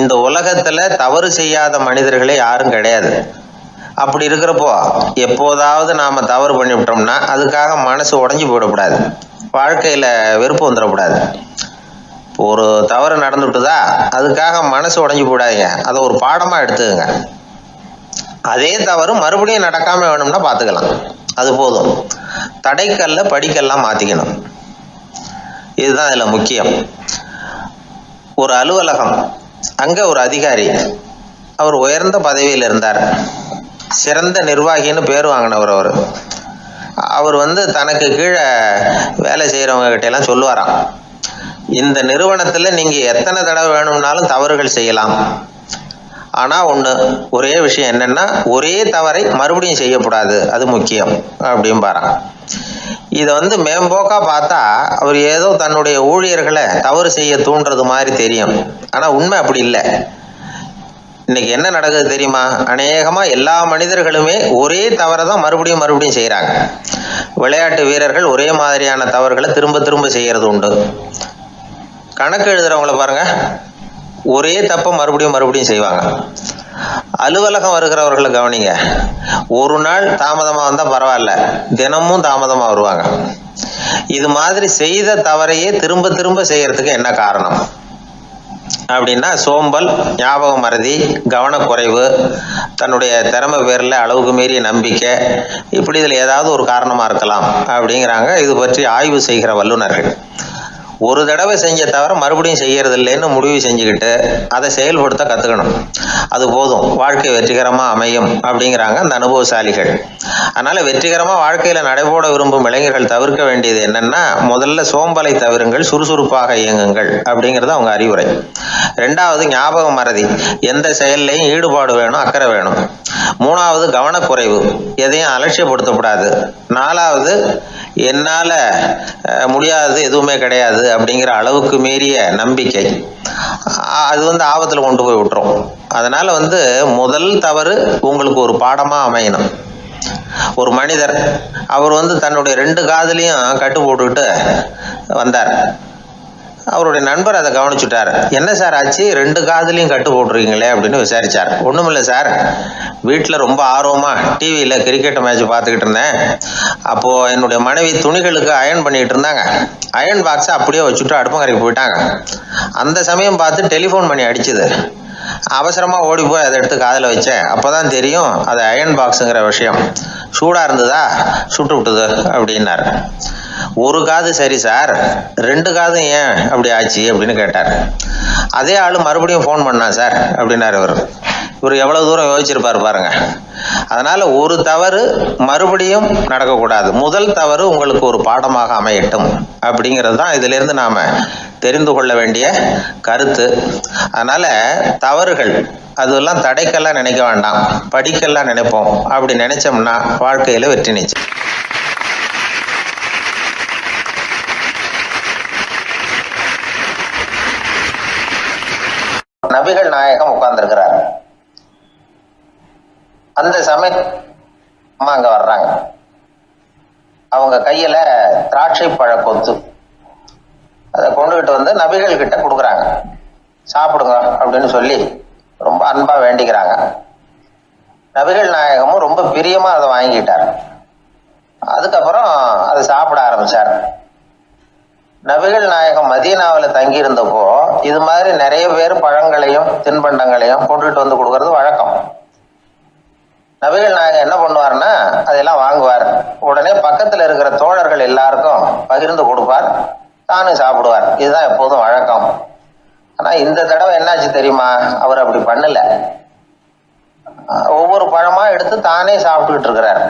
இந்த உலகத்துல தவறு செய்யாத மனிதர்களே யாரும் கிடையாது. அப்படி இருக்கிறப்போ எப்போதாவது நாம் தவறு பண்ணிவிட்டோம்னா அதுக்காக மனசு உடஞ்சி போயிடக்கூடாது, வாழ்க்கையில் வெறுப்பு வந்துடக்கூடாது. ஒரு தவறு நடந்துட்டுதா அதுக்காக மனசு உடஞ்சி போடாதீங்க, அதை ஒரு பாடமாக எடுத்துக்கங்க. அதே தவறு மறுபடியும் நடக்காம வேணும்னா பார்த்துக்கலாம், அது போதும். தடைக்கல்ல படிக்கல்லாம் மாற்றிக்கணும், இதுதான் இதில் முக்கியம். ஒரு அலுவலகம், அங்கே ஒரு அதிகாரி, அவர் உயர்ந்த பதவியில் இருந்தார், சிறந்த நிர்வாகின்னு பேர் வாங்கினவர். அவர் தனக்கு கீழே வேலை செய்கிறவங்க கிட்டெல்லாம் சொல்லுவாராம், இந்த நிறுவனத்தில் நீங்கள் எத்தனை தடவை வேணும்னாலும் தவறுகள் செய்யலாம், ஆனால் ஒரே விஷயம் என்னென்னா ஒரே தவறை மறுபடியும் செய்யக்கூடாது, அது முக்கியம் அப்படின்பாரான். இதை மேம்போக்காக பார்த்தா அவர் ஏதோ தன்னுடைய ஊழியர்களை தவறு செய்ய தூண்டுறது மாதிரி தெரியும், ஆனால் உண்மை அப்படி இல்லை. இன்னைக்கு என்ன நடக்குது தெரியுமா? அநேகமாக எல்லா மனிதர்களுமே ஒரே தவறை தான் மறுபடியும் மறுபடியும் செய்கிறாங்க. விளையாட்டு வீரர்கள் ஒரே மாதிரியான தவறுகளை திரும்ப திரும்ப செய்கிறது உண்டு. கணக்கு எழுதுறவங்கள பாருங்க, ஒரே தப்பை மறுபடியும் மறுபடியும் செய்வாங்க. அலுவலகம் வருகிறவர்களை கவனிங்க, ஒரு நாள் தாமதமாக வந்தால் பரவாயில்ல, தினமும் தாமதமாக வருவாங்க. இது மாதிரி செய்த தவறையே திரும்ப திரும்ப செய்யறதுக்கு என்ன காரணம் அப்படின்னா, சோம்பல், ஞாபக மறதி, கவனக்குறைவு, தன்னுடைய திறமை பேரில் அளவுக்கு மீறிய நம்பிக்கை, இப்படி இதில் ஏதாவது ஒரு காரணமாக இருக்கலாம் அப்படிங்கிறாங்க இது பற்றி ஆய்வு செய்கிற வல்லுநர்கள். ஒரு தடவை செஞ்ச தவிர மறுபடியும் செய்யறது இல்லைன்னு முடிவு செஞ்சுக்கிட்டு அதை செயல்படுத்த கற்றுக்கணும், அது போதும், வாழ்க்கை வெற்றிகரமாக அமையும் அப்படிங்கிறாங்க அந்த அனுபவசாலிகள். அதனால் வெற்றிகரமாக வாழ்க்கையில் நடைபோட விரும்பும் இளைஞர்கள் தவிர்க்க வேண்டியது என்னென்னா, முதல்ல சோம்பலை தவிருங்கள், சுறுசுறுப்பாக இயங்குங்கள் அப்படிங்கிறது அவங்க அறிவுரை. ரெண்டாவது ஞாபக மறதி, எந்த செயல்லையும் ஈடுபாடு வேணும், அக்கறை வேணும். மூணாவது கவனக்குறைவு, எதையும் அலட்சியப்படுத்தக்கூடாது. நாலாவது என்னால் முடியாதது எதுவுமே கிடையாது அப்படிங்கிற அளவுக்கு மீறிய நம்பிக்கை, அது ஆபத்தில் கொண்டு போய் விட்டுரும். அதனால் முதல் தவறு உங்களுக்கு ஒரு பாடமாக அமையணும். ஒரு மனிதர், அவர் தன்னுடைய 2 காதுலையும் கட்டு போட்டுக்கிட்டு வந்தார். அவருடைய நண்பர் அதை கவனிச்சுட்டார். என்ன சார் ஆச்சு, 2 காதுலையும் கட்டு போட்டுருக்கீங்களே அப்படின்னு விசாரிச்சார். ஒன்றுமில்லை சார், வீட்டில் ரொம்ப ஆர்வமாக டிவியில் கிரிக்கெட் மேட்ச் பார்த்துக்கிட்டு இருந்தேன். அப்போது என்னுடைய மனைவி துணிகளுக்கு அயர்ன் பண்ணிகிட்டு இருந்தாங்க. அயர்ன் பாக்ஸை அப்படியே வச்சுட்டு அடுப்பங்கரைக்கு போயிட்டாங்க. அந்த சமயம் பார்த்து டெலிஃபோன் பண்ணி அடிச்சுது. அவசரமாக ஓடி போய் அதை எடுத்து காதில் வச்சேன். அப்போ தான் தெரியும் அது அயர்ன் பாக்ஸுங்கிற விஷயம். சூடாக இருந்ததா, சுட்டு விட்டுது அப்படின்னார். ஒரு காது சரி சார், 2 காதும் ஏன் அப்படி ஆச்சு அப்படின்னு கேட்டார். அதே ஆள் மறுபடியும் ஃபோன் பண்ணா சார் அப்படின்னார். இவர் எவ்வளவு தூரம் யோசிச்சிருப்பார் பாருங்க. அதனால ஒரு தவறு மறுபடியும் நடக்கக்கூடாது, முதல் தவறு உங்களுக்கு ஒரு பாடமாக அமையட்டும் அப்படிங்கிறது தான் இதுல இருந்து நாம தெரிந்து கொள்ள வேண்டிய கருத்து. அதனால தவறுகள் அதெல்லாம் தடைக்கெல்லாம் நினைக்க வேண்டாம், படிக்கெல்லாம் நினைப்போம். அப்படி நினைச்சோம்னா வாழ்க்கையில வெற்றி நிச்சயம். நபிகள் நாயகம் உட்கார்ந்துருக்கிறார். அந்த சமயம் அம்மா அங்க வர்றாங்க. அவங்க கையில திராட்சை பழ கொத்து, அதை கொண்டுகிட்டு நபிகள் கிட்ட கொடுக்குறாங்க. சாப்பிடுங்க அப்படின்னு சொல்லி ரொம்ப அன்பா வேண்டிக்கிறாங்க. நபிகள் நாயகமும் ரொம்ப பிரியமா அதை வாங்கிட்டார். அதுக்கப்புறம் அதை சாப்பிட ஆரம்பிச்சார். நபிகள் நாயகம் மதீனாவில் தங்கி இருந்தப்போ இது மாதிரி நிறைய பேர் பழங்களையும் தின்பண்டங்களையும் கொண்டுட்டு கொடுக்கறது வழக்கம். நபிகள் நாயகம் என்ன பண்ணுவார்னா அதெல்லாம் வாங்குவார். உடனே பக்கத்தில் இருக்கிற தோழர்கள் எல்லாருக்கும் பகிர்ந்து கொடுப்பார், தானும் சாப்பிடுவார். இதுதான் எப்போதும் வழக்கம். ஆனா இந்த தடவை என்னாச்சு தெரியுமா, அவர் அப்படி பண்ணல. ஒவ்வொரு பழமா எடுத்து தானே சாப்பிட்டுக்கிட்டு இருக்கிறார்.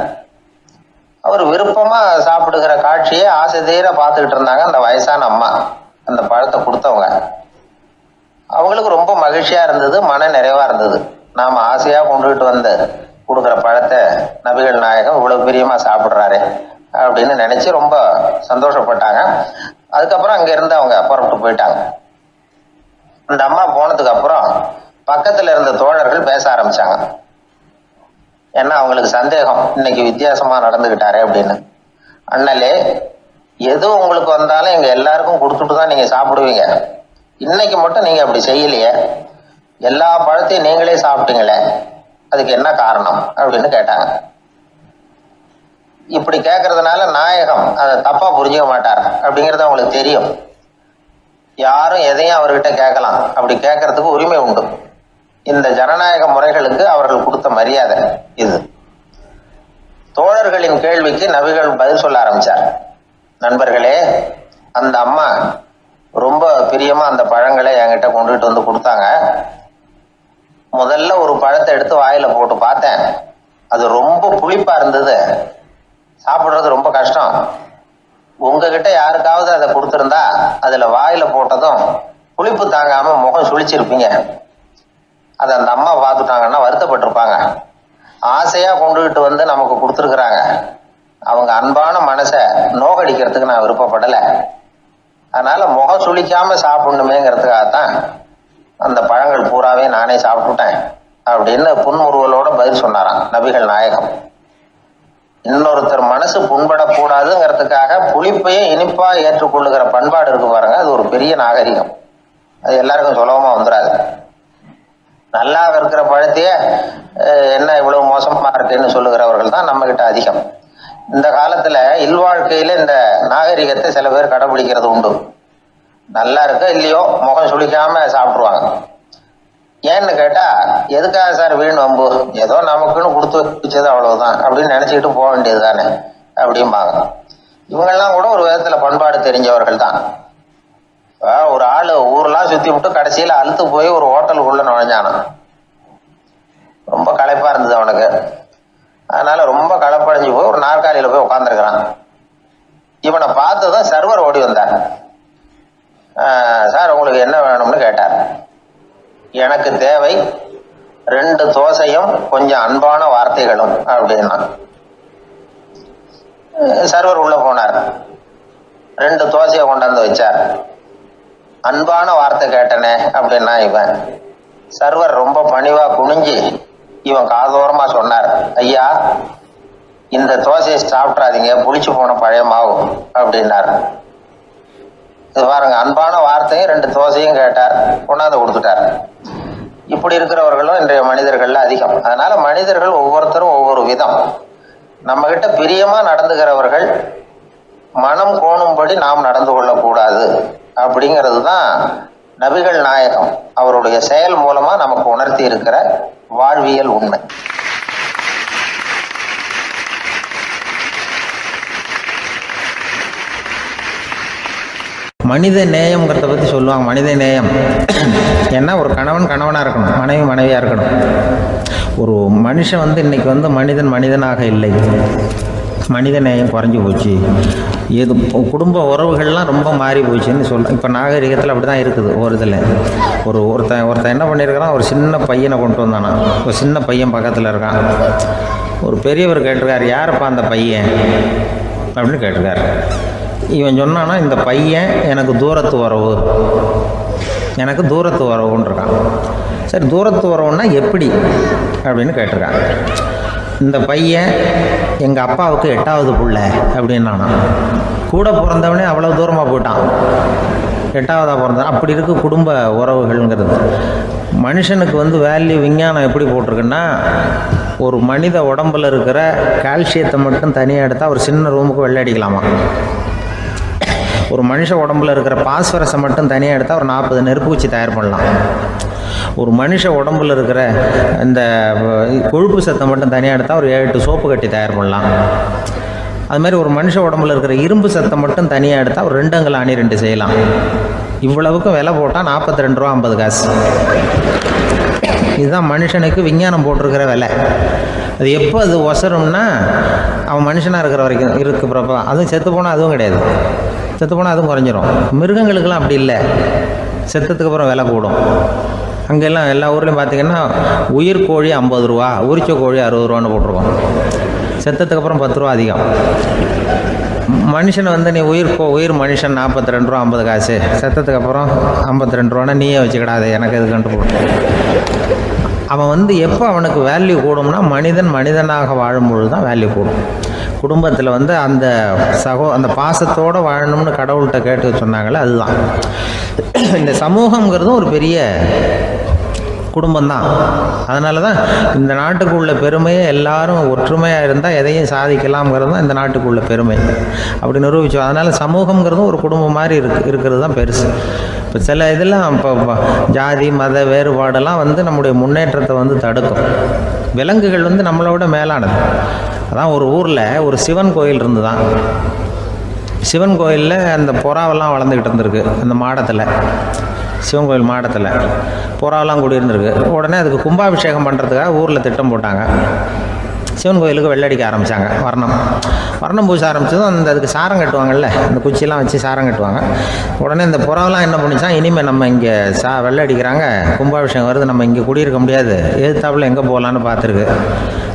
அவர் விருப்பமா சாப்பிடுகிற காட்சியை ஆசை தீர பார்த்துக்கிட்டு இருந்தாங்க அந்த வயசான அம்மா, அந்த பழத்தை கொடுத்தவங்க. அவங்களுக்கு ரொம்ப மகிழ்ச்சியா இருந்தது, மன நிறைவா இருந்தது. நாம ஆசையா கொண்டுகிட்டு கொடுக்குற பழத்தை நபிகள் நாயகம் இவ்வளவு பிரியமா சாப்பிடுறாரு அப்படின்னு நினைச்சு ரொம்ப சந்தோஷப்பட்டாங்க. அதுக்கப்புறம் அங்க இருந்து அவங்க புறப்பட்டு போயிட்டாங்க. அந்த அம்மா போனதுக்கு அப்புறம் பக்கத்துல இருந்த தோழர்கள் பேச ஆரம்பிச்சாங்க. ஏன்னா அவங்களுக்கு சந்தேகம், இன்னைக்கு வித்தியாசமா நடந்துகிட்டாரே அப்படின்னு. அண்ணலே, எது உங்களுக்கு வந்தாலும் எங்க எல்லாருக்கும் கொடுத்துட்டு தான் நீங்க சாப்பிடுவீங்க. இன்னைக்கு மட்டும் நீங்க அப்படி செய்யலையே, எல்லா பழத்தையும் நீங்களே சாப்பிட்டீங்களே, அதுக்கு என்ன காரணம் அப்படின்னு கேட்டாங்க. இப்படி கேட்கறதுனால நாயகம் அதை தப்பா புரிஞ்சுக்க மாட்டார் அப்படிங்கிறது அவங்களுக்கு தெரியும். யாரும் எதையும் அவர்கிட்ட கேட்கலாம், அப்படி கேட்கறதுக்கு உரிமை உண்டு. இந்த ஜனநாயக முறைகளுக்கு அவர்கள் கொடுத்த மரியாதை இது. தோழர்களின் கேள்விக்கு நபிகள் பதில் சொல்ல ஆரம்பிச்சார். நண்பர்களே, அந்த அம்மா ரொம்ப பிரியமா அந்த பழங்களை என்கிட்ட கொண்டுகிட்டு வந்து கொடுத்தாங்க. முதல்ல ஒரு பழத்தை எடுத்து வாயில போட்டு பார்த்தேன். அது ரொம்ப புளிப்பா இருந்தது, சாப்பிடுறது ரொம்ப கஷ்டம். உங்ககிட்ட யாருக்காவது அதை கொடுத்துருந்தா அதுல வாயில போட்டதும் புளிப்பு தாங்காம முகம் சுழிச்சிருப்பீங்க. அதை அந்த அம்மா பார்த்துட்டாங்கன்னா வருத்தப்பட்டிருப்பாங்க. ஆசையா கொண்டுகிட்டு வந்து நமக்கு கொடுத்துருக்குறாங்க. அவங்க அன்பான மனசை நோகடிக்கிறதுக்கு நான் விருப்பப்படலை. அதனால முகம் சுளிக்காம சாப்பிடணுமேங்கிறதுக்காகத்தான் அந்த பழங்கள் பூராவே நானே சாப்பிட்டுட்டேன் அப்படின்னு புன்முறுவலோட பதில் சொன்னாராம் நபிகள் நாயகம். இன்னொருத்தர் மனசு புண்படக்கூடாதுங்கிறதுக்காக புளிப்பையும் இனிப்பா ஏற்றுக்கொள்ளுகிற பண்பாடு இருக்கு பாருங்க, அது ஒரு பெரிய நாகரிகம். அது எல்லாருக்கும் சுலபமா வந்துடாது. நல்லா இருக்கிற பழத்தையே என்ன இவ்வளவு மோசமா இருக்குன்னு சொல்லுகிறவர்கள் தான் நம்ம கிட்ட அதிகம். இந்த காலத்துல இல்வாழ்க்கையில இந்த நாகரிகத்தை சில பேர் கடைபிடிக்கிறது உண்டு. நல்லா இருக்க இல்லையோ முகம் சுளிக்காம சாப்பிடுவாங்க. ஏன்னு கேட்டா, எதுக்காக சார் வீண் வம்பு, ஏதோ நமக்குன்னு கொடுத்து வச்சது அவ்வளவுதான் அப்படின்னு நினைச்சுக்கிட்டு போக வேண்டியது தானே அப்படிம்பாங்க. இவங்கெல்லாம் கூட ஒரு விதத்துல பண்பாடு தெரிஞ்சவர்கள் தான். ஒரு ஆளு ஊரெல்லாம் சுத்தி விட்டு கடைசியில அழுத்து போய் ஒரு ஹோட்டலுக்குள்ள நுழைஞ்சானா. ரொம்ப களைப்பா இருந்தது அவனுக்கு. அதனால ரொம்ப களைப்படைஞ்சு போய் ஒரு நாற்காலியில போய் உட்காந்துருக்கிறான். இவனை பார்த்ததும் சர்வர் ஓடி வந்தார். சார் உங்களுக்கு என்ன வேணும்னு கேட்டார். எனக்கு தேவை 2 தோசையும் கொஞ்சம் அன்பான வார்த்தைகளும் அப்படின்னா. சர்வர் உள்ள போனார், 2 தோசையை கொண்டாந்து வச்சார். அன்பான வார்த்தை கேட்டனே அப்படின்னா இவன். சர்வர் ரொம்ப பணிவா குனிஞ்சு இவன் காதோரமா சொன்னார், ஐயா இந்த தோசையை சாப்பிட்றாதீங்க, புளிச்சு போன பழைய மாவு அப்படின்னாரு. இது பாருங்க, அன்பான வார்த்தையும் 2 தோசையும் கேட்டார், கொண்டாந்து கொடுத்துட்டார். இப்படி இருக்கிறவர்களும் இன்றைய மனிதர்கள்ல அதிகம். அதனால மனிதர்கள் ஒவ்வொருத்தரும் ஒவ்வொரு விதம். நம்ம கிட்ட பிரியமா நடந்துகிறவர்கள் மனம் கோணும்படி நாம் நடந்து கொள்ளக்கூடாது அப்படிங்கிறது தான் நபிகள் நாயகம் அவருடைய செயல் மூலமா நமக்கு உணர்த்தி இருக்கிற வாழ்வியல் உண்மை. மனித நேயம்ங்கிறத பற்றி சொல்லுவாங்க. மனித நேயம் ஏன்னா ஒரு கணவன் கணவனாக இருக்கணும், மனைவி மனைவியாக இருக்கணும். ஒரு மனுஷன் இன்னைக்கு மனிதனாக இல்லை, மனித நேயம் குறைஞ்சி போச்சு. எது குடும்ப உறவுகள்லாம் ரொம்ப மாறி போச்சுன்னு சொல்ல. இப்போ நாகரிகத்தில் அப்படி தான் இருக்குது. ஒரு இதில் ஒருத்தன் என்ன பண்ணியிருக்கிறான், ஒரு சின்ன பையனை கொண்டு வந்தானா. ஒரு சின்ன பையன் பக்கத்தில் இருக்கான். ஒரு பெரியவர் கேட்டிருக்காரு, யாருப்பா அந்த பையன் அப்படின்னு கேட்டிருக்காரு. இவன் சொன்னான்னா, இந்த பையன் எனக்கு தூரத்து உறவுன்னு இருக்கான். சரி, தூரத்து உறவுன்னா எப்படி அப்படின்னு கேட்டிருக்கான். இந்த பையன் எங்கள் அப்பாவுக்கு 8வது பிள்ளை அப்படின்னானா. கூட பிறந்தவனே அவ்வளோ தூரமாக போயிட்டான், 8வதாக பிறந்தான். அப்படி இருக்கு குடும்ப உறவுகள்ங்கிறது. மனுஷனுக்கு வேல்யூ விஞ்ஞானம் எப்படி போட்டிருக்குன்னா, ஒரு மனித உடம்பில் இருக்கிற கால்சியத்தை மட்டும் தனியாக எடுத்தால் ஒரு சின்ன ரூமுக்கு வெள்ளை அடிக்கலாமா. ஒரு மனுஷ உடம்புல இருக்கிற பாஸ்பரஸை மட்டும் தனியாக எடுத்தால் ஒரு 40 நெருப்பு வச்சு தயார் பண்ணலாம். ஒரு மனுஷ உடம்புல இருக்கிற இந்த கொழுப்பு சத்தை மட்டும் தனியாக எடுத்தால் ஒரு 7 சோப்பு கட்டி தயார் பண்ணலாம். அது மாதிரி ஒரு மனுஷ உடம்புல இருக்கிற இரும்பு சத்தை மட்டும் தனியாக எடுத்தால் ஒரு 2 அங்குல அணி 2 செய்யலாம். இவ்வளவுக்கும் விலை போட்டால் 42 ரூபா 50 காசு. இதுதான் மனுஷனுக்கு விஞ்ஞானம் போட்டிருக்கிற விலை. அது எப்போ அது ஒசரும்னா, அவன் மனுஷனாக இருக்கிற வரைக்கும் இருக்கிறப்ப. அதுவும் செத்து போனால் அதுவும் கிடையாது, செத்து போனால் அதுவும் குறைஞ்சிரும். மிருகங்களுக்கெல்லாம் அப்படி இல்லை, செத்ததுக்கு அப்புறம் விலை கூடும். அங்கெல்லாம் எல்லா ஊர்லேயும் பார்த்திங்கன்னா உயிர் கோழி 50 ரூபா, உரிச்ச கோழி 60 ரூபான்னு போட்டிருக்கோம். செத்ததுக்கு அப்புறம் 10 ரூபா அதிகம். மனுஷனை நீ உயிர் மனுஷன் 42 ரூபா 50 காசு, செத்ததுக்கு அப்புறம் 52 ரூபான்னா நீயே வச்சுக்கிடாது, எனக்கு இது கண்டு போட்டு. அவன் எப்போ அவனுக்கு வேல்யூ கூடும்னா, மனிதனாக வாழும்பொழுது தான் வேல்யூ கூடும். குடும்பத்தில் அந்த அந்த பாசத்தோடு வாழணும்னு கடவுள்கிட்ட கேட்டு சொன்னாங்களே, அதுதான். இந்த சமூகங்கிறதும் ஒரு பெரிய குடும்பம்தான். அதனால தான் இந்த நாட்டுக்கு உள்ள பெருமையை எல்லாரும் ஒற்றுமையாக இருந்தால் எதையும் சாதிக்கலாம்ங்கிறது தான் இந்த நாட்டுக்கு உள்ள பெருமை. அப்படி நிரூபித்தோம். அதனால் சமூகங்கிறதும் ஒரு குடும்பம் மாதிரி இருக்கிறது தான் பெருசு. இப்போ சில இதெல்லாம் இப்போ ஜாதி மத வேறுபாடெல்லாம் நம்முடைய முன்னேற்றத்தை தடுக்கும். விலங்குகள் நம்மளோட மேலானது. அதான் ஒரு ஊரில் ஒரு சிவன் கோயில் இருந்து தான். சிவன் கோயிலில் அந்த புறாவெல்லாம் வளர்ந்துக்கிட்டு இருந்திருக்கு. அந்த மாடத்தில், சிவன் கோயில் மாடத்தில் புறாவெல்லாம் குடியிருந்திருக்கு. உடனே அதுக்கு கும்பாபிஷேகம் பண்ணுறதுக்காக ஊரில் திட்டம் போட்டாங்க. சிவன் கோயிலுக்கு வெள்ளடிக்க ஆரம்பித்தாங்க. வர்ணம் பூச ஆரம்பித்ததும் அதுக்கு சாரம் கட்டுவாங்கல்ல, அந்த குச்சியெல்லாம் வச்சு சாரம் கட்டுவாங்க. உடனே இந்த புறாவெல்லாம் என்ன பண்ணிச்சான், இனிமேல் நம்ம இங்கே வெள்ளை அடிக்கிறாங்க, கும்பாபிஷேகம் வருது, நம்ம இங்கே குடியிருக்க முடியாது, எதிர்த்தாப்புல எங்கே போகலான்னு பார்த்துருக்கு.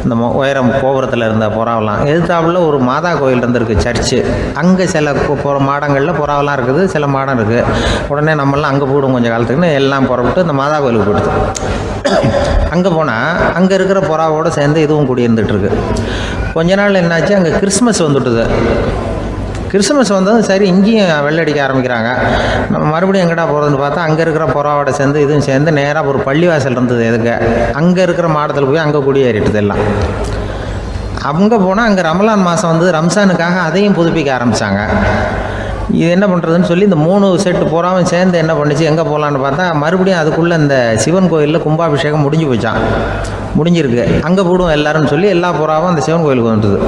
இந்த உயரம் கோபுரத்தில் இருந்த புறாவெல்லாம் எதிர்த்தாப்புல ஒரு மாதா கோயில் இருந்திருக்கு, சர்ச்சு. அங்கே சில மாடங்களில் புறாவெல்லாம் இருக்குது, சில மாடம் இருக்குது. உடனே நம்மளாம் அங்கே போய்டும் கொஞ்சம் காலத்துக்குன்னு எல்லாம் புறப்பட்டு இந்த மாதா கோயிலுக்கு போயிடுது. அங்கே போனால் அங்கே இருக்கிற புறாவோடு சேர்ந்து இதுவும் குடியிருந்துட்டுருக்கு. கொஞ்ச நாள் என்னாச்சு, அங்கே கிறிஸ்மஸ் வந்துட்டுது. கிறிஸ்மஸ் வந்ததும் சரி இங்கேயும் வெள்ளடிக்க ஆரம்பிக்கிறாங்க. நம்ம மறுபடியும் எங்கடா போகிறதுன்னு பார்த்தா அங்கே இருக்கிற புறாவோட சேர்ந்து இதுவும் சேர்ந்து நேராக ஒரு பள்ளிவாசல் இருந்தது. எதுக்கு அங்கே இருக்கிற மாடத்தில் போய் அங்கே குடியேறிட்டுது எல்லாம். அங்கே போனால் அங்கே ரமலான் மாதம் ரம்ஜானுக்காக அதையும் புதுப்பிக்க ஆரம்பித்தாங்க. இது என்ன பண்ணுறதுன்னு சொல்லி இந்த 3 செட்டு புறாவும் சேர்ந்து என்ன பண்ணிச்சு, எங்கே போகலான்னு பார்த்தா மறுபடியும் அதுக்குள்ளே இந்த சிவன் கோயிலில் கும்பாபிஷேகம் முடிஞ்சிருக்கு. அங்கே போடுவோம் எல்லாருன்னு சொல்லி எல்லா புறாவும் அந்த சிவன் கோயிலுக்கு வந்துட்டுது.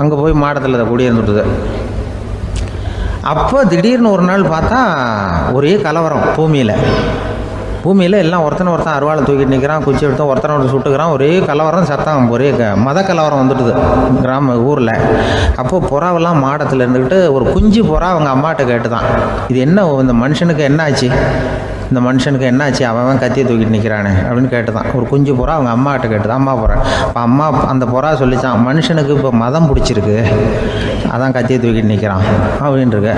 அங்கே போய் மாடத்தில் அதை குடியிருந்துட்டுது. அப்போ திடீர்னு ஒரு நாள் பார்த்தா ஒரே கலவரம் பூமியில் எல்லாம் ஒருத்தன் அருவாளை தூக்கிட்டு நிற்கிறான், குச்சி எடுத்து ஒருத்தனோட சுட்டுக்கிறான். ஒரே கலவரம், சத்தம், ஒரே மத கலவரம் வந்துட்டுது ஊரில். அப்போது புறாவெல்லாம் மாடத்தில் இருந்துக்கிட்டு ஒரு குஞ்சு புறா அவங்க அம்மாட்ட கேட்டு தான், இது என்ன இந்த மனுஷனுக்கு என்னாச்சு, இந்த மனுஷனுக்கு என்னாச்சு, அவன் கத்தியை தூக்கிட்டு நிற்கிறானே அப்படின்னு கேட்டுதான். ஒரு குஞ்சு புறா அவங்க அம்மாட்ட கேட்டுதான். அம்மா புறா இப்போ அம்மா அந்த புறா சொல்லிச்சான், மனுஷனுக்கு இப்போ மதம் பிடிச்சிருக்கு, அதான் கத்தியை தூக்கிட்டு நிற்கிறான் அப்படின்ருக்கு.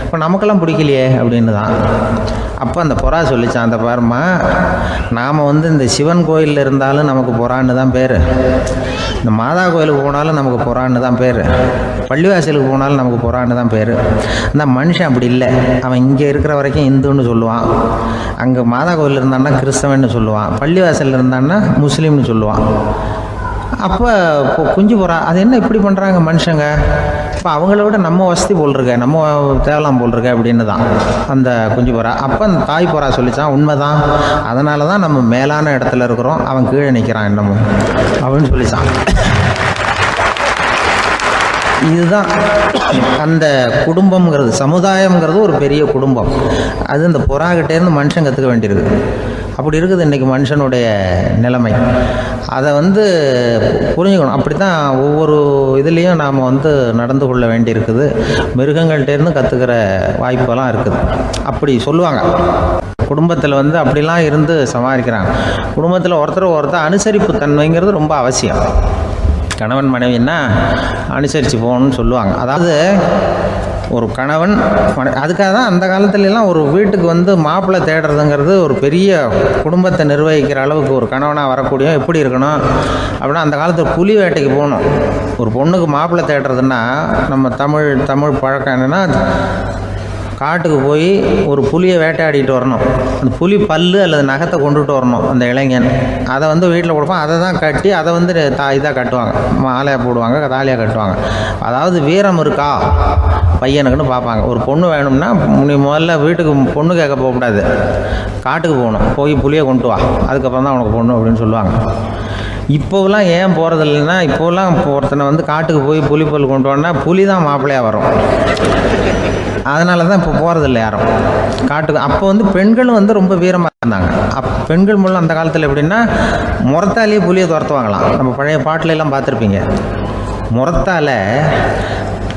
இப்போ நமக்கெல்லாம் பிடிக்கலையே அப்படின்னு தான். அப்போ அந்த புறா சொல்லிச்சான், அந்த பாருமா, நாம் இந்த சிவன் கோயிலில் இருந்தாலும் நமக்கு புறான்னு தான் பேர், இந்த மாதா கோயிலுக்கு போனாலும் நமக்கு புறான்னு தான் பேர், பள்ளிவாசலுக்கு போனாலும் நமக்கு புறான்னு தான் பேர். அந்த மனுஷன் அப்படி இல்லை. அவன் இங்கே இருக்கிற வரைக்கும் இந்துன்னு சொல்லுவான், அங்கே மாதா கோயில் இருந்தான்னா கிறிஸ்தவன்னு சொல்லுவான், பள்ளிவாசலில் இருந்தான்னா முஸ்லீம்னு சொல்லுவான். அப்போ குஞ்சு புறா அது என்ன இப்படி பண்ணுறாங்க மனுஷங்க, இப்போ அவங்கள விட நம்ம வசதி போல் இருக்க, நம்ம தேவலாம் போல் இருக்க அப்படின்னு தான் அந்த குஞ்சு புறா. அப்போ அந்த தாய் புறா சொல்லிச்சான், உண்மைதான், அதனால தான் நம்ம மேலான இடத்துல இருக்கிறோம், அவன் கீழே நிற்கிறான் என்னமோ அப்படின்னு சொல்லிச்சான். இதுதான் அந்த குடும்பம்ங்கிறது, சமுதாயம்ங்கிறது ஒரு பெரிய குடும்பம். அது இந்த புறாக்கிட்டேருந்து மனுஷன் கற்றுக்க வேண்டியிருக்கு. அப்படி இருக்குது இன்றைக்கி மனுஷனுடைய நிலைமை. அதை புரிஞ்சுக்கணும். அப்படி தான் ஒவ்வொரு இதுலேயும் நாம் நடந்து கொள்ள வேண்டியிருக்குது. மிருகங்கள்டேருந்து கற்றுக்கிற வாய்ப்பெல்லாம் இருக்குது. அப்படி சொல்லுவாங்க, குடும்பத்தில் அப்படிலாம் இருந்து சமாளிக்கிறாங்க. குடும்பத்தில் ஒருத்தர் அனுசரிப்பு தன்மைங்கிறது ரொம்ப அவசியம். கணவன் மனைவின்னா அனுசரித்து போகணும்னு சொல்லுவாங்க. அதாவது ஒரு கணவன் அதுக்காக தான் அந்த காலத்துலலாம் ஒரு வீட்டுக்கு மாப்பிள்ளை தேடுறதுங்கிறது ஒரு பெரிய குடும்பத்தை நிர்வகிக்கிற அளவுக்கு ஒரு கணவனாக வரக்கூடிய எப்படி இருக்கணும் அப்படின்னா, அந்த காலத்தில் புலி வேட்டைக்கு போகணும். ஒரு பொண்ணுக்கு மாப்பிள்ளை தேடுறதுன்னா நம்ம தமிழ் பழக்கம் என்னென்னா, காட்டுக்கு போய் ஒரு புலியை வேட்டையாடிட்டு வரணும். அந்த புலி பல்லு அல்லது நகத்தை கொண்டுட்டு வரணும் அந்த இளைஞன். அதை வீட்டில் கொடுப்பான். அதை தான் கட்டி அதை இதாக கட்டுவாங்க, மாலையாக போடுவாங்க, தாலியாக கட்டுவாங்க. அதாவது வீரம் இருக்கா பையனுக்குன்னு பார்ப்பாங்க. ஒரு பொண்ணு வேணும்னா நீ முதல்ல வீட்டுக்கு பொண்ணு கேட்க போகக்கூடாது, காட்டுக்கு போகணும், போய் புலியை கொண்டு வா, அதுக்கப்புறம் தான் உனக்கு பொண்ணு அப்படின்னு சொல்லுவாங்க. இப்போவெல்லாம் ஏன் போகிறது இல்லைன்னா, இப்போலாம் ஒருத்தனை காட்டுக்கு போய் புலிப்பல் கொண்டு வரனா புலி தான் மாப்பிள்ளையாக வரும். அதனால தான் இப்போ போகிறதில்ல யாரும் காட்டுக்கு. அப்போ பெண்களும் ரொம்ப வீரமாக இருந்தாங்க. பெண்கள் மூலம் அந்த காலத்தில் எப்படின்னா, முறத்தாலேயே புலியை துரத்துவாங்களாம். நம்ம பழைய பாட்டிலெல்லாம் பார்த்துருப்பீங்க, முறத்தால்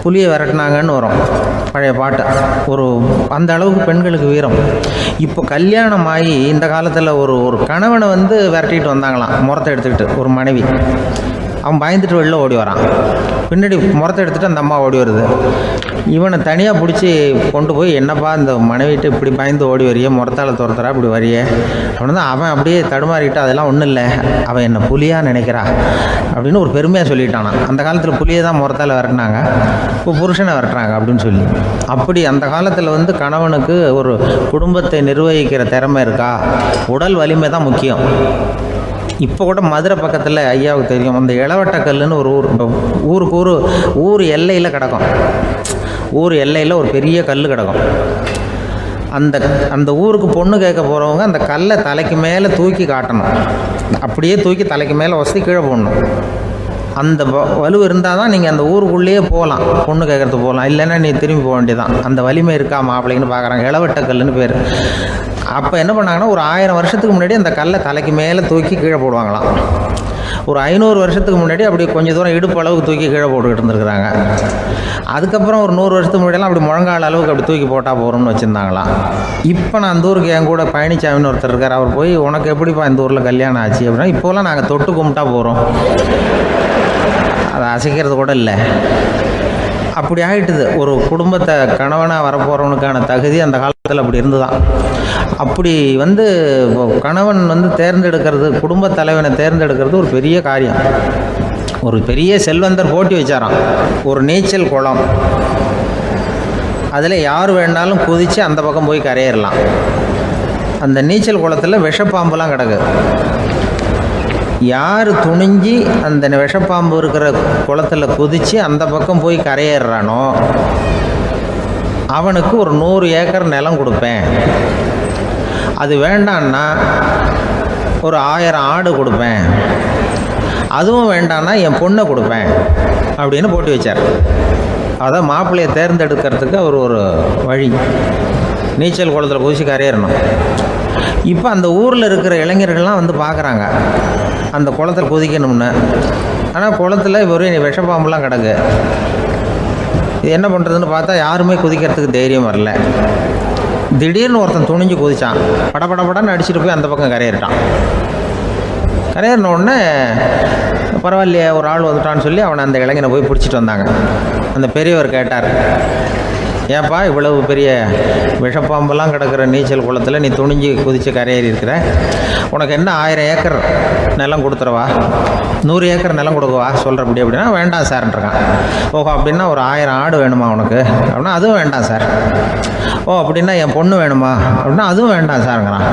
புலியை விரட்டினாங்கன்னு வரும் பழைய பாட்டு. அந்த அளவுக்கு பெண்களுக்கு வீரம். இப்போ கல்யாணம் ஆகி இந்த காலத்தில் ஒரு கணவனை விரட்டிட்டு வந்தாங்களாம் முறத்தை எடுத்துக்கிட்டு ஒரு மனைவி. அவன் பயந்துட்டு வெளில ஓடி வரான். பின்னாடி முறத்தை எடுத்துகிட்டு அந்த அம்மா ஓடி வருது. இவனை தனியாக பிடிச்சி கொண்டு போய், என்னப்பா இந்த மனைவிட்டு இப்படி பயந்து ஓடி வரையே, முறத்தால் துரத்துறா இப்படி வரையே அப்படின்னு தான் அவன் அப்படியே தடுமாறிக்கிட்டு, அதெல்லாம் ஒன்றும் இல்லை, அவன் என்ன புலியாக நினைக்கிறா அப்படின்னு ஒரு பெருமையாக சொல்லிட்டானான். அந்த காலத்தில் புலியை தான் முறத்தால் விரட்டினாங்க, இப்போ புருஷனை விரட்டுறாங்க அப்படின்னு சொல்லி. அப்படி அந்த காலத்தில் வந்து கணவனுக்கு ஒரு குடும்பத்தை நிர்வகிக்கிற திறமை இருக்கா, உடல் வலிமை தான் முக்கியம். இப்போ கூட மதுரை பக்கத்தில் ஐயாவுக்கு தெரியும், அந்த இளவட்டக்கல்லுன்னு ஒரு ஊர் எல்லையில் கிடக்கும். ஊர் எல்லையில் ஒரு பெரிய கல் கிடக்கும். அந்த ஊருக்கு பொண்ணு கேட்க போகிறவங்க அந்த கல்லை தலைக்கு மேலே தூக்கி காட்டணும். அப்படியே தூக்கி தலைக்கு மேலே வசதி கீழே போடணும். அந்த வலு இருந்தால் தான் நீங்கள் அந்த ஊருக்குள்ளேயே போகலாம், பொண்ணு கேட்குறதுக்கு போகலாம். இல்லைன்னா நீ திரும்பி போக வேண்டியதான். அந்த வலிமை இருக்கா மாப்பிள்ளைன்னு பார்க்குறாங்க. இளவட்டக்கல்லுன்னு பேர். அப்போ என்ன பண்ணாங்கன்னா, ஒரு 1000 வருஷத்துக்கு முன்னாடி அந்த கல்லை தலைக்கு மேலே தூக்கி கீழே போடுவாங்களாம். ஒரு 500 வருஷத்துக்கு முன்னாடி அப்படி கொஞ்சம் தூரம் இடுப்பு அளவுக்கு தூக்கி கீழே போட்டுக்கிட்டு இருந்துருக்குறாங்க. அதுக்கப்புறம் ஒரு 100 வருஷத்துக்கு முன்னாடியெல்லாம் அப்படி முழங்கால் அளவுக்கு அப்படி தூக்கி போட்டால் போகிறோம்னு வச்சுருந்தாங்களாம். இப்போ நான் அந்த ஊருக்கு என் கூட பழனிசாமின்னு ஒருத்தர் இருக்கார். அவர் போய், உனக்கு எப்படிப்பா இந்த ஊரில் கல்யாணம் ஆச்சு அப்படின்னா, இப்போலாம் நாங்கள் தொட்டு கும்பிட்டா போகிறோம், அதை அசைக்கிறது கூட இல்லை. அப்படி ஆகிட்டுது. ஒரு குடும்பத்தை கணவனாக வரப்போகிறவனுக்கான தகுதி அந்த காலத்தில் அப்படி இருந்துதான். அப்படி வந்து கணவன் வந்து தேர்ந்தெடுக்கிறது, குடும்ப தலைவனை தேர்ந்தெடுக்கிறது ஒரு பெரிய காரியம். ஒரு பெரிய செல்வந்தர் போட்டி வச்சாராம், ஒரு நீச்சல் குளம், அதில் யார் வேணாலும் குதித்து அந்த பக்கம் போய் கரையேறலாம். அந்த நீச்சல் குளத்தில் விஷப்பாம்புலாம் கிடக்கு. யார் துணிஞ்சி அந்த விஷப்பாம்பு இருக்கிற குளத்தில் குதித்து அந்த பக்கம் போய் கரையேறானோ அவனுக்கு ஒரு 100 ஏக்கர் நிலம் கொடுப்பேன். அது வேண்டான்னா ஒரு 1000 ஆடு கொடுப்பேன். அதுவும் வேண்டான்னா என் பொண்ணை கொடுப்பேன் அப்படின்னு போட்டி வச்சார். அதான் மாப்பிள்ளையை தேர்ந்தெடுக்கிறதுக்கு அவர் ஒரு வழி, நீச்சல் குளத்தில் குதிச்சு கரையேறணும். இப்போ அந்த ஊரில் இருக்கிற இளைஞர்கள்லாம் வந்து பார்க்குறாங்க அந்த குளத்தில் குதிக்கணும்னு. ஆனால் குளத்தில் ஒரு விஷப்பாம்புலாம் கிடக்கு. இது என்ன பண்ணுறதுன்னு பார்த்தா யாருமே குதிக்கிறதுக்கு தைரியம் வரல. திடீர்னு ஒருத்தன் துணிஞ்சு குதிச்சான். படபடன்னு அடிச்சுட்டு போய் அந்த பக்கம் கரையேறிட்டான். கரையேறின உடனே பரவாயில்லையே ஒரு ஆள் வந்துட்டான்னு சொல்லி அவனை அந்த இளைஞனை போய் பிடிச்சிட்டு வந்தாங்க. அந்த பெரியவர் கேட்டார், ஏப்பா இவ்வளவு பெரிய விஷப்பாம்பெல்லாம் கிடக்கிற நீச்சல் குளத்தில் நீ துணிஞ்சு குதித்து கரையேறி இருக்கிற, உனக்கு என்ன 1000 ஏக்கர் நிலம் கொடுத்துருவா, 100 ஏக்கர் நிலம் கொடுக்குவா சொல்கிறபடி அப்படின்னா, வேண்டாம் சார்ன்றான். ஓஹோ அப்படின்னா ஒரு 1000 ஆடு வேணுமா உனக்கு அப்படின்னா, அதுவும் வேண்டாம் சார். ஓ அப்படின்னா என் பொண்ணு வேணுமா அப்படின்னா, அதுவும் வேண்டாம் சாருங்கிறான்.